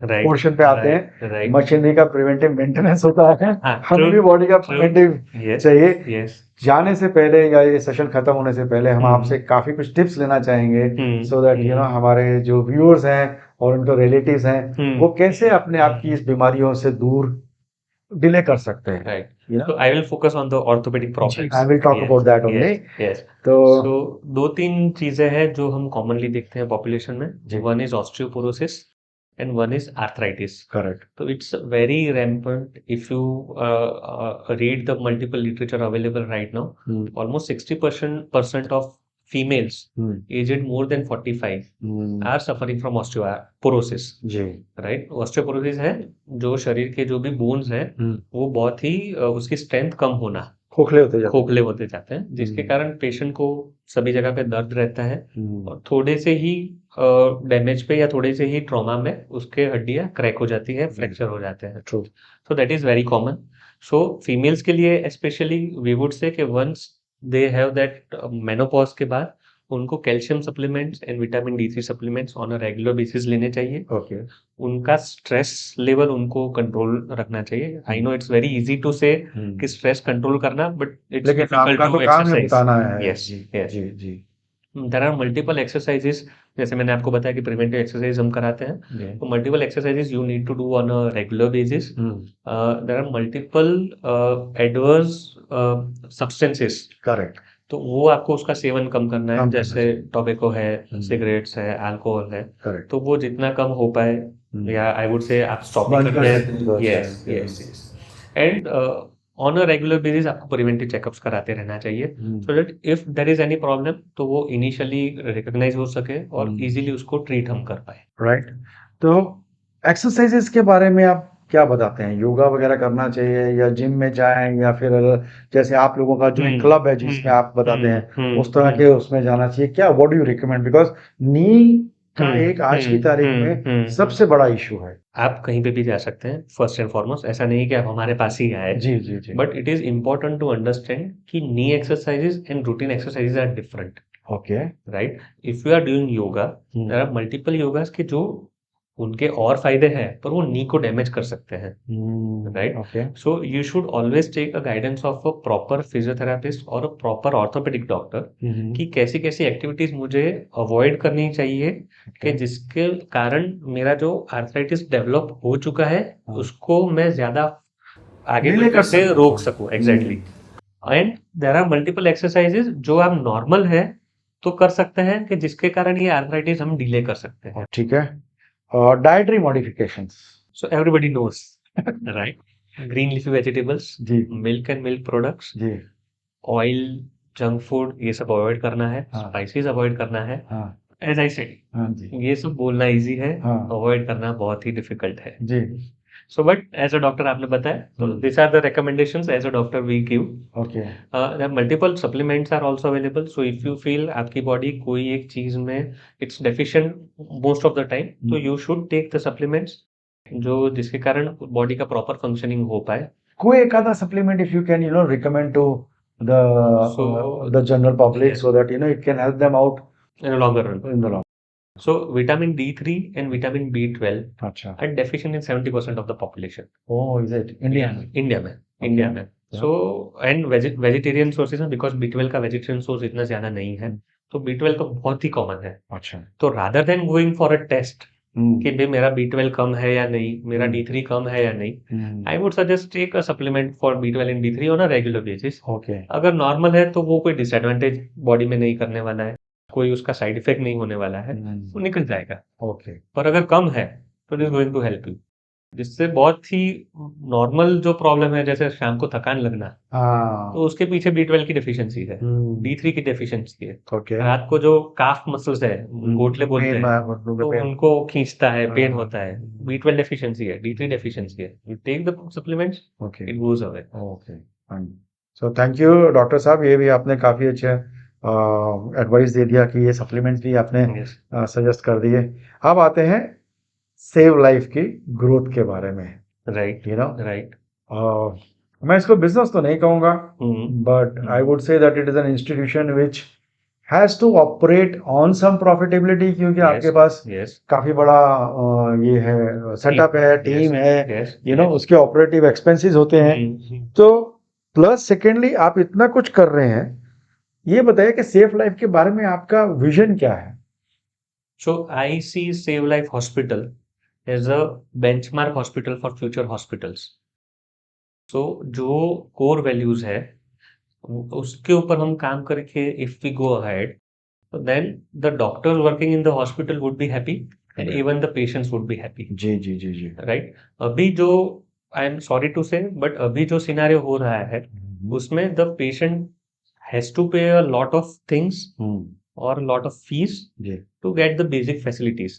राइट. पोर्शन पे आते हैं. राइट. मशीनरी का प्रिवेंटिव मेंटेनेंस होता है, हाँ, हमें भी बॉडी का प्रिवेंटिव यस, चाहिए. यस. जाने से पहले या ये सेशन खत्म होने से पहले हम हम्म. आपसे काफी कुछ टिप्स लेना चाहेंगे, हम्म. सो दैट यू नो हमारे जो व्यूअर्स हैं और उनके रिलेटिव्स हैं, हम्म. वो कैसे अपने आप की इस बीमारियों से दूर डिले कर सकते हैं. Right. You know? So I will focus on the orthopedic problems. I will talk Yes, about that only. Yes. तो So 2-3 चीजें हैं जो हम कॉमनली देखते हैं पॉपुलेशन में. जी. One is osteoporosis and one is arthritis. Correct, So it's very rampant. If you read the multiple literature available right now, almost 60% of females aged more than 45 are suffering from osteoporosis. जी, right. Osteoporosis है जो शरीर के जो भी bones हैं वो बहुत ही उसकी स्ट्रेंथ कम होना, खोखले होते जाते हैं, जिसके कारण पेशेंट को सभी जगह पे दर्द रहता है, और थोड़े से ही डैमेज पे या थोड़े से ही ट्रॉमा में उसके हड्डियां क्रैक हो जाती है, फ्रैक्चर हो जाते हैं. True, so that is very common. So females के लिए स्पेशली वी वुड से कि once they have that menopause के बाद उनको calcium supplements and vitamin D3 supplements on a regular basis लेने चाहिए। ओके उनका स्ट्रेस लेवल उनको कंट्रोल रखना चाहिए। I know it's very easy to say कि स्ट्रेस कंट्रोल करना, बट इट्स लेकिन डिफिकल्ट आपका टू तो काम है एक्सरसाइज। बताना है। यस, जी यस। जी जी देयर आर मल्टीपल एक्सरसाइजेस, जैसे मैंने आपको बताया कि प्रिवेंटिव एक्सरसाइज हम कराते हैं, जी तो multiple exercises you need to do on a regular basis. There are multiple adverse substances, correct तो वो आपको उसका सेवन कम करना है, कम करना जैसे चाहिए। टोबैको है, सिगरेट्स है, अल्कोहल है, करेक्ट तो वो जितना कम हो पाए, या आई वुड से आप स्टॉप ही बंद कर कर दें। सकते हैं तो अच्छा है। Yes, yes, yes. And on a regular basis आपको प्रिवेंटिव चेकअप्स कराते रहना चाहिए, so that if there is any problem तो वो इनिशियली रिकॉग्नाइज हो सके और इजीली उसको ट्रीट हम कर पाए। राइट। तो एक्सरसाइजेस के बारे में आप क्या बताते हैं? योगा वगैरह करना चाहिए या जिम में जाएं, या फिर जैसे आप लोगों का जो एक क्लब है जिसमें आप बताते हैं उस तरह के उसमें जाना चाहिए? क्या what do you recommend? Because knee का एक आज की तारीख में सबसे बड़ा इशू है। आप कहीं पे भी जा सकते हैं, फर्स्ट एंड फॉरमोस्ट ऐसा नहीं कि आप हमारे पास ही आए, जी जी जी but it is important to understand कि knee exercises and routine exercises are different, okay right? If you are doing yoga, there are multiple yogas के जो उनके और फायदे हैं, पर वो नी को डैमेज कर सकते हैं, right? Okay so you should always take a guidance of a proper physiotherapist और अ प्रॉपर ऑर्थोपेडिक डॉक्टर, कि कैसी कैसी एक्टिविटीज मुझे अवॉइड करनी चाहिए, कि जिसके कारण मेरा जो आर्थराइटिस डेवलप हो चुका है उसको मैं ज्यादा आगे डिले बढ़ने कर से सकता रोक हूँ। सकूं। Exactly. And there are multiple exercises जो आप नॉर्मल है तो कर सकते हैं, कि जिसके कारण ये आर्थराइटिस हम डिले कर सकते हैं। ठीक है। और dietary modifications. So everybody knows, right? Green leafy vegetables, जी milk and milk products, जी ऑयल, जंक फूड, ये सब अवॉइड करना है, हाँ स्पाइसेस अवॉइड करना है। हाँ एज आई सेड, हाँ जी ये सब बोलना इजी है, हाँ अवॉइड करना बहुत ही डिफिकल्ट है। जी so but as a doctor आपने बताया, तो this are the recommendations as a doctor we give. Okay multiple supplements are also available, so if you feel आपकी बॉडी कोई एक चीज में it's deficient most of the time, तो you should take the supplements जो जिसके कारण body का प्रॉपर फंक्शनिंग हो पाए। कोई एक आधा supplement if you can recommend to the So the general public yes, so that it can help them out in a longer run. In the long. So vitamin D3 and vitamin B12 अच्छा are deficient in 70% of the population. Oh is it India में? India में, India में। So and vegetarian sources में, because B12 का vegetarian source इतना ज्यादा नहीं है, तो B12 तो बहुत ही कॉमन है। अच्छा तो rather than going for a test कि हम्म भाई मेरा B12 कम है या नहीं, मेरा D3 कम है या नहीं, I would suggest take a supplement for B12 and D3 on a regular basis. Okay अगर नॉर्मल है तो वो कोई डिसएडवांटेज बॉडी में नहीं करने वाला है, कोई उसका साइड इफेक्ट नहीं होने वाला है, वो निकल जाएगा। ओके पर अगर कम है तो it is going to help you, जिससे बहुत ही नॉर्मल जो प्रॉब्लम है, जैसे शाम को थकान लगना, हाँ तो उसके पीछे B12 की डेफिशिएंसी है, D3 की डेफिशिएंसी है। ओके रात को जो काफ मसल्स है, घोटले बोलते पेन हैं, तो उनको खींचता है, पेन होता है, B12 डेफिशिएंसी है, D3 डेफिशिएंसी है, you take the supplements, okay it goes away. Okay so thank you doctor साहब, ये भी आपने काफ़ी अच्छा एडवाइस दे दिया कि ये सप्लीमेंट्स भी आपने यस, सजेस्ट कर दिए। अब आते हैं सेव लाइफ की ग्रोथ के बारे में। Right, you know right. मैं इसको बिजनेस तो नहीं कहूँगा, but I would say that it is an institution which has to operate on some profitability, क्योंकि आपके पास यस, काफ़ी बड़ा ये है, सेटअप है, टीम है, यस, उसके ऑपरेटिव एक्सपेंसेस होते हैं। तो प्लस सेकेंडली आप इतना कुछ कर रहे हैं, ये बताइए कि सेफ लाइफ के बारे में आपका विजन क्या है? So I see Save Life Hospital as a benchmark hospital for future hospitals. So जो core values है उसके ऊपर हम काम करके if we go ahead, so then the doctors working in the hospital would be happy and even the patients would be happy, जी जी जी जी right? अभी जो I am sorry to say, but अभी जो सिनारियो हो रहा है उसमें the patient has to pay a lot of things or a lot of fees ji to get the basic facilities,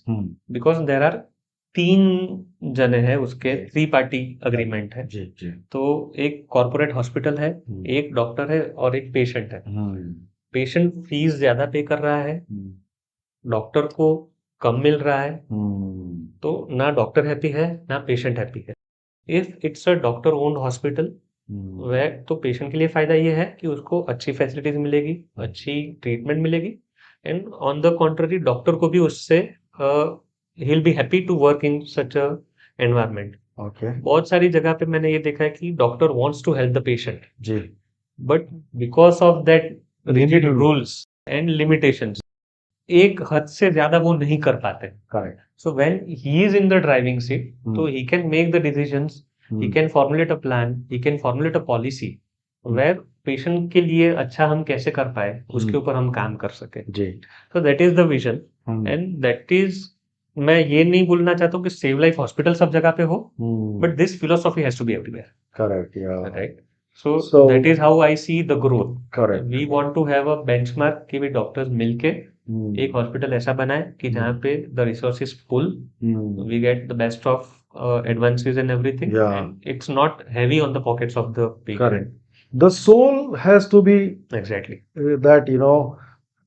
because there are 3 जने हैं, उसके 3 पार्टी अग्रीमेंट है। जी जी तो एक कॉर्पोरेट हॉस्पिटल है, एक डॉक्टर है और एक पेशेंट है। पेशेंट फीस ज्यादा पे कर रहा है, डॉक्टर को कम मिल रहा है, तो ना डॉक्टर हैप्पी है ना पेशेंट हैप्पी है। If it's a doctor owned hospital, वह तो पेशेंट के लिए फायदा ये है कि उसको अच्छी फैसिलिटीज मिलेगी, अच्छी ट्रीटमेंट मिलेगी, and on the contrary doctor को भी उससे ही will be happy to work in such a environment. Okay बहुत सारी जगह पे मैंने ये देखा है कि doctor wants to help the patient, जी but because of that rigid Rigid rules and limitations एक हद से ज्यादा वो नहीं कर पाते। Correct So when he is in the driving seat, so he can make the decisions, he can formulate a plan, he can formulate a policy where patient के लिए अच्छा हम कैसे कर पाए उसके ऊपर हम काम कर सके। जी So that is the vision and that is, मैं ये नहीं बोलना चाहता हूँ कि सेव लाइफ हॉस्पिटल सब जगह पे हो, but this philosophy has to be everywhere, correct या right? So So- that is how I see the growth. Correct We want to have a benchmark कि भी डॉक्टर्स मिलके एक हॉस्पिटल ऐसा बनाए कि जहाँ पे the resources full, we get the best of advances and everything, Yeah. and it's not heavy on the pockets of the patient. Correct. The soul has to be Exactly. that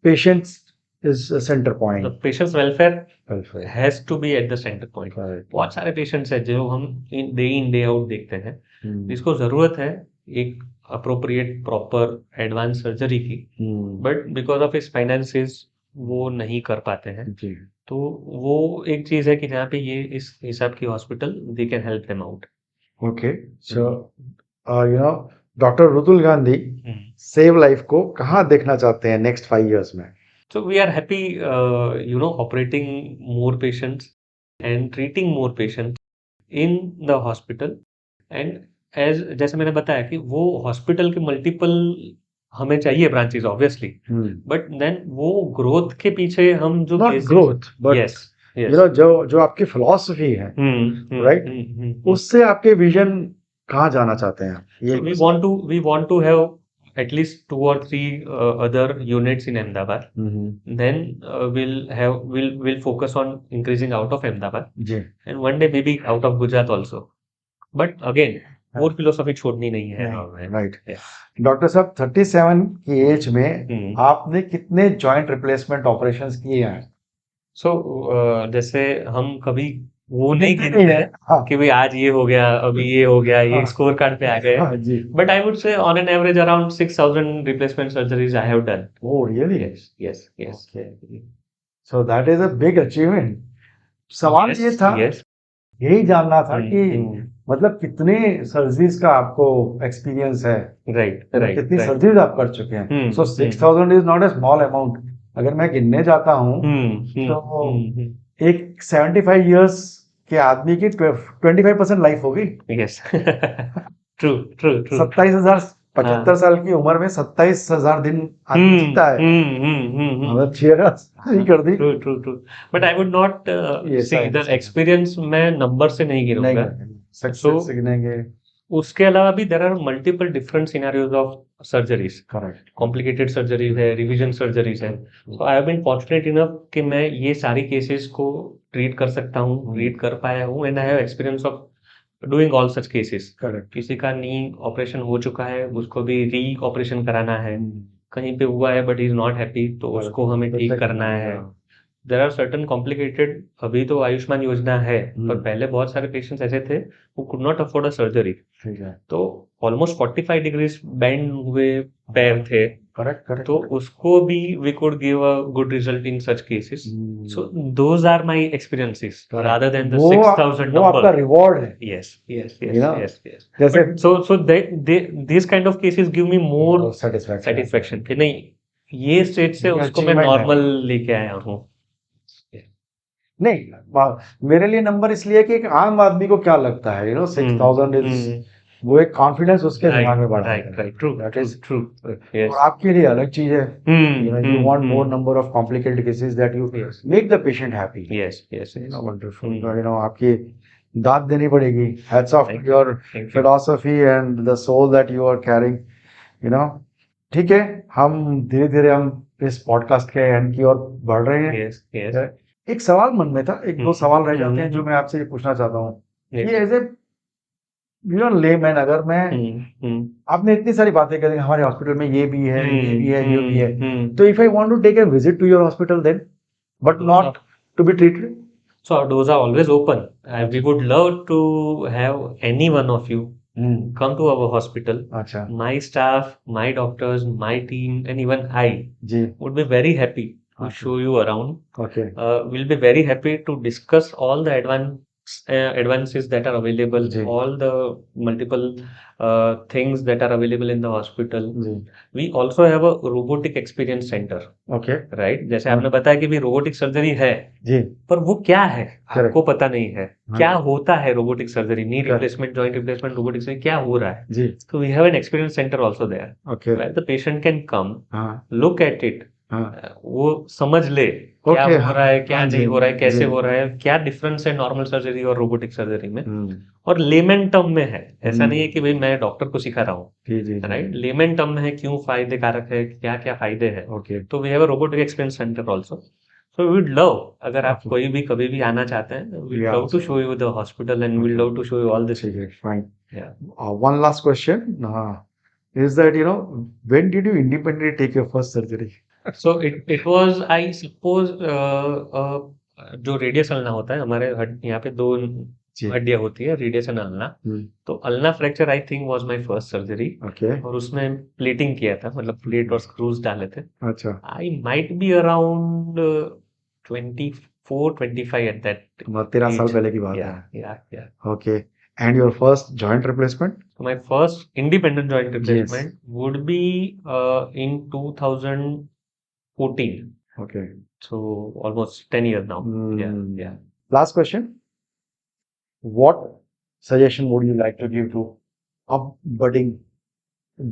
patients is a center point. The patient's welfare Welfare. has to be at the center point. Correct. बहुत सारे patients हैं जो हम day in day out देखते हैं, जिसको जरूरत है एक अप्रोप्रिएट प्रॉपर एडवांस सर्जरी की, but because of his finances वो नहीं कर पाते हैं। जी तो वो एक चीज है कि जहाँ पे ये इस हिसाब की hospital we can help them out. Okay so doctor Rutul Gandhi save life को कहाँ देखना चाहते हैं नेक्स्ट 5 years में? So we are happy, operating more patients and treating more patients in the hospital. And as जैसे मैंने बताया कि वो हॉस्पिटल के मल्टीपल हमें चाहिए ब्रांचेस ऑब्वियसली, बट देन वो ग्रोथ के पीछे हम जो Not growth, but यस जो आपकी फिलॉसफी है, right? उससे आपके विजन कहाँ जाना चाहते हैं? ये we want to have at least 2 or 3 other units in Ahmedabad. Then we'll focus on increasing out of Ahmedabad, ji and one day maybe out of Gujarat also. But again, more philosophy छोड़नी नहीं है हमें। Right doctor साहब 37 की as में आपने कितने joint replacement operations किए हैं? सो जैसे हम कभी वो नहीं गिनते हैं कि भाई आज ये हो गया, अभी ये हो गया, ये स्कोर कार्ड पे आ गए, जी but I would say on an average around 6000 replacement surgeries I have done. Oh really? Yes yes so that is a big achievement. सवाल ये था, यही जानना था कि मतलब कितने सर्जरीज का आपको एक्सपीरियंस है, राइट कितनी सर्जरीज आप कर चुके हैं? सो 6000 is not a small amount. अगर मैं गिनने जाता हूँ तो एक 75 years के आदमी की 25% लाइफ होगी। यस ट्रू ट्रू ट्रू 75 साल की उम्र में 27,000 दिन आदमी जीता है, मतलब 6 कर दी। True true true but I would not say the experience मैं नंबर से नहीं गिनूंगा, सक्सेस से गिनेंगे। उसके अलावा भी there are multiple different scenarios of surgeries, correct complicated surgeries है, रिवीजन सर्जरीज है। So I have been fortunate enough कि मैं ये सारी केसेस को ट्रीट कर सकता हूँ, रीड कर पाया हूँ, and I have experience of doing all such cases. Correct किसी का नी ऑपरेशन हो चुका है, उसको भी री ऑपरेशन कराना है, कहीं पे हुआ है बट इज नॉट हैप्पी, तो उसको हमें ठीक करना है। देयर आर सर्टन कॉम्प्लिकेटेड, अभी तो आयुष्मान योजना है, पर पहले बहुत सारे पेशेंट्स ऐसे थे who could not afford a surgery, ठीक है तो ऑलमोस्ट 45 डिग्रीज बेंड हुए पैर थे, करेक्ट करेक्ट तो उसको भी we could give a good result in such cases. So those are my experiences rather than the 6,000 वो आपका number. रिवॉर्ड है। Yes, yes, You yes, know, yes. जैसे But so these kind of cases give me more satisfaction कि नहीं, ये stage से ये उसको मैं achievement है। नॉर्मल लेके आया हूँ। नहीं, मेरे लिए नंबर इसलिए कि एक आम आदमी को क्या लगता है 6,000 इज, वो एक कॉन्फिडेंस उसके दिमाग में बढ़ा है। Right true That is true और आपके लिए अलग चीज है, you want more number of complicated cases that you make the patient happy. yes yes Wonderful. आपकी दाद देनी पड़ेगी। Hats off to your philosophy and the soul that you are carrying. ठीक है, हम धीरे धीरे हम इस पॉडकास्ट के एंड की ओर बढ़ रहे हैं। yes yes एक सवाल मन में था, एक दो सवाल रह जाते हैं जो मैं आपसे ये पूछना चाहता हूँ। ये एज ए लेमैन, अगर मैं आपने इतनी सारी बातें करी हमारे हॉस्पिटल में ये भी है, ये भी है, ये भी है, तो if I want to take a visit to your hospital then but not to be treated, so our doors are always open. We would love to have any one of you come to our hospital. My staff, my doctors, my team, and even I जी would be very happy to Okay. show you around. Okay. We'll be very happy to discuss all the advances that are available, जी all the multiple things that are available in the hospital. जी We also have a robotic experience center, okay right? जैसे हाँ आपने बताया कि भी robotic surgery है, जी पर वो क्या है करेक्ट आपको पता नहीं है। हाँ क्या होता है robotic surgery, knee correct replacement, joint replacement, robotic surgery क्या हो रहा है? जी So we have an experience center also there, okay where the patient can come, हाँ look at it, हाँ वो समझ ले क्या ओके हो हाँ रहा है, क्या हाँ जी नहीं हो रहा है, जी कैसे हो रहा है, क्या डिफरेंस है नॉर्मल सर्जरी और रोबोटिक सर्जरी में, हम्म और लेमन टर्म में है। ऐसा नहीं है हम्म कि भाई मैं डॉक्टर को सिखा रहा हूँ, जी जी जी राइट? लेमन टर्म में है, क्यों फायदे कारक है, क्या क्या फायदे हैं। ओके तो we have a robotic experience center also. So we would love, अगर आप ओके कोई भी कभी भी आना चाहते हैं, वी या love to show you the hospital and we okay love to show you all this. ठीक है फाइन या one last question is that when did you independently take your first surgery? So it was, I suppose, जो radius ulna होता है हमारे यहाँ पे दो जी हड्डियां होती है, रेडियस एंड अल्ना। हम्म तो ulna fracture I think was my first surgery, okay और उसमें प्लेटिंग किया था, मतलब प्लेट और स्क्रूज डाले थे। अच्छा आई might be around 24-25 at that 13 साल एज। पहले की बात या है या okay and your first joint replacement So my first independent joint yes replacement would be in 2014. okay So almost 10 years now. Yeah, yeah. last question what suggestion would you like to give to budding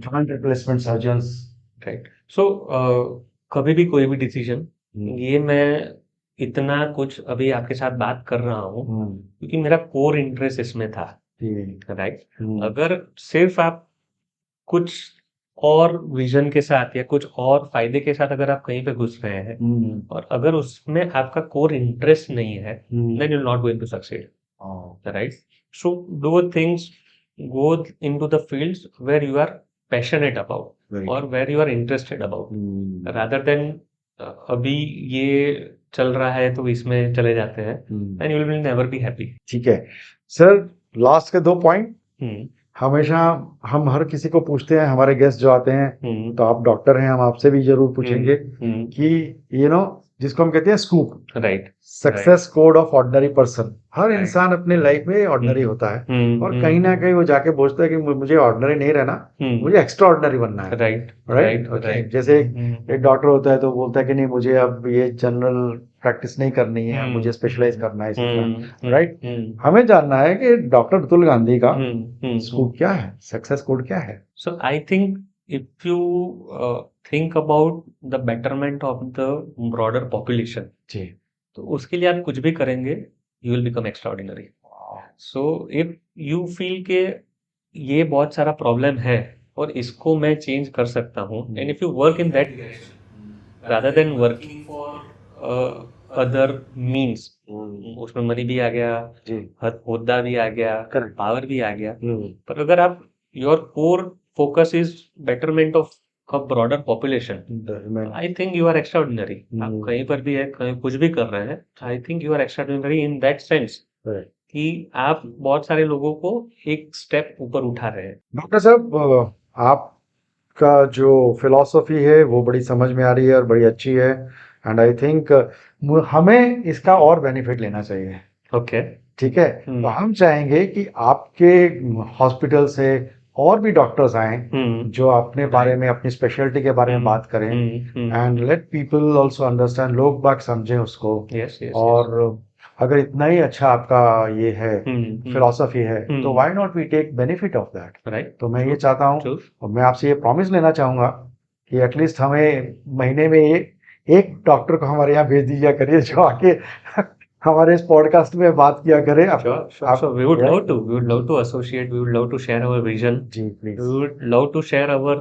joint replacement surgeons Right. So कभी भी कोई भी decision, ये मैं इतना कुछ अभी आपके साथ बात कर रहा हूँ क्योंकि मेरा कोर इंटरेस्ट इसमें था, राइट? अगर सिर्फ आप कुछ और विजन के साथ या कुछ और फायदे के साथ अगर आप कहीं पे घुस रहे हैं और अगर उसमें आपका कोर इंटरेस्ट नहीं है, then you're not going to succeed, right? So do things, go into the fields where you are passionate about Right. or where you are interested about, rather than अभी ये चल रहा है तो इसमें चले जाते हैं, and you will never be happy. ठीक है सर लास्ट के 2 पॉइंट हम्म हमेशा हम हर किसी को पूछते हैं हमारे गेस्ट जो आते हैं हम्म तो आप डॉक्टर हैं हम आपसे भी जरूर पूछेंगे कि जिसको हम कहते हैं scoop right success code of ordinary person her Right. इंसान अपने लाइफ में ऑर्डिनरी होता है और हम्म कहीं ना कहीं वो जाके बोलता है कि मुझे ऑर्डिनरी नहीं रहना मुझे एक्स्ट्रा ऑर्डिनरी बनना है राइट राइट ओके जैसे एक डॉक्टर होता है तो बोलता है कि नहीं मुझे अब ये जनरल प्रैक्टिस नहीं करनी है मुझे स्पेशलाइज करना है इसी राइट हमें जानना है कि डॉक्टर अतुल गांधी का स्कूप क्या है सक्सेस कोड क्या है so I think if you think about the betterment of the broader population, जी तो उसके लिए आप कुछ भी करेंगे, you will become extraordinary. So if you feel के ये बहुत सारा प्रॉब्लम है और इसको मैं चेंज कर सकता हूँ, and if you work in that direction rather than working for other means, उसमें मनी भी आ गया, जी होद्दा भी आ गया, Correct. पावर भी आ गया, पर अगर आप your core focus is betterment of a broader population, I think you are extraordinary. आप कहीं पर भी है, कहीं कुछ भी कर रहे हैं, I think you are extraordinary in that sense कि आप बहुत सारे लोगों को एक स्टेप ऊपर उठा रहे हैं। डॉक्टर साहब आपका जो फिलॉसफी है वो बड़ी समझ में आ रही है और बड़ी अच्छी है एंड आई थिंक हमें इसका और बेनिफिट लेना चाहिए ओके ठीक है तो हम चाहेंगे कि आपके हॉस्पिटल से और भी डॉक्टर्स आए जो अपने बारे में अपनी स्पेशलिटी के बारे में बात करें and let people also understand लोग बाग समझें उसको और अगर इतना ही अच्छा आपका ये है फिलॉसफी है तो why not we take benefit of that right. तो मैं ये चाहता हूँ और मैं आपसे ये प्रॉमिस लेना चाहूंगा कि एटलीस्ट हमें महीने में एक डॉक्टर को हमारे यहाँ भेज दीजिए करिए जो आके हमारे इस पॉडकास्ट में बात किया करे So we would love to associate, we would love to share our vision, जी please we would love to share our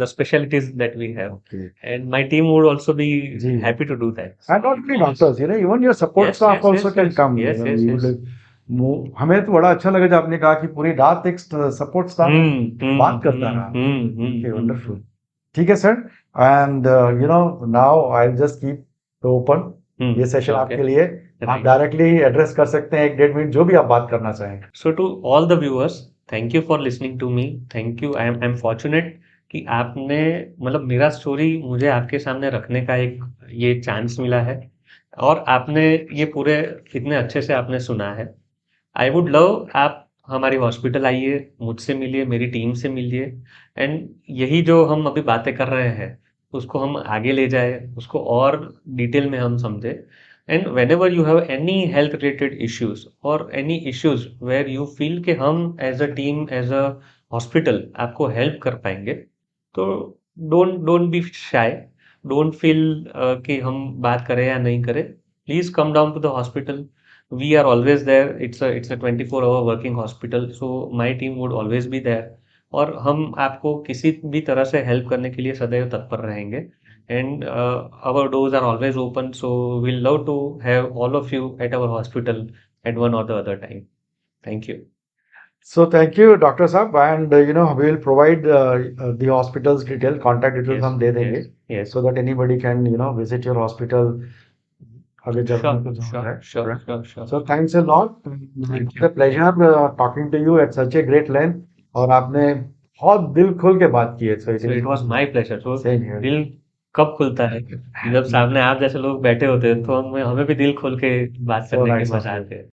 the specialties that we have, okay and my team would also be जी happy to do that. and not only doctors even your support Yes, staff yes, also yes, can yes. come Yes, yes, you yes. will- हमें तो बड़ा अच्छा लगा जब आपने कहा कि पूरी रात एक सपोर्ट स्टाफ बात करता रहा ओके वंडरफुल ठीक है sir and now I just keep open ये सेशन आपके लिए आप डायरेक्टली एड्रेस कर सकते हैं 1-1.5 मिनट जो भी आप बात करना चाहें So to all the viewers, thank you for listening to me. Thank you. I'm fortunate कि आपने मतलब मेरा स्टोरी मुझे आपके सामने रखने का एक ये चांस मिला है और आपने ये पूरे इतने अच्छे से आपने सुना है। आई वुड लव आप हमारी हॉस्पिटल आइए, मुझसे मिलिए, मेरी टीम से मिलिए एंड यही जो हम अभी बातें कर रहे हैं, उसको हम आगे ले जाए, उसको और डिटेल में हम समझे। And whenever you have any health related issues और any issues where you feel कि हम as a team, as a hospital आपको हेल्प कर पाएंगे, तो don't don't be shy, don't feel कि हम बात करें या नहीं करें। Please come down to the hospital, we are always there. It's a 24-hour working hospital, so my team would always be there और हम आपको किसी भी तरह से हेल्प करने के लिए सदैव तत्पर रहेंगे and our doors are always open, so we'll love to have all of you at our hospital at one और the other time. Thank you. So thank you, Dr. Saab, and you know we will provide the hospital's detail, contact details yes हम दे देंगे, yes yes, so that anybody can visit your hospital अगर जरूरत sure को जरूरत sure है. Sure Correct? Sure sure. So thanks a lot. Thank It's you. a pleasure talking to you at such a great length. और आपने बहुत दिल खोल के बात की है. So it so is it was my pleasure. So same here. दिल कब खुलता है कि जब सामने आप जैसे लोग बैठे होते हैं, तो हमें हमें भी दिल खोल के बात So करने के nice of मजा you. आते हैं।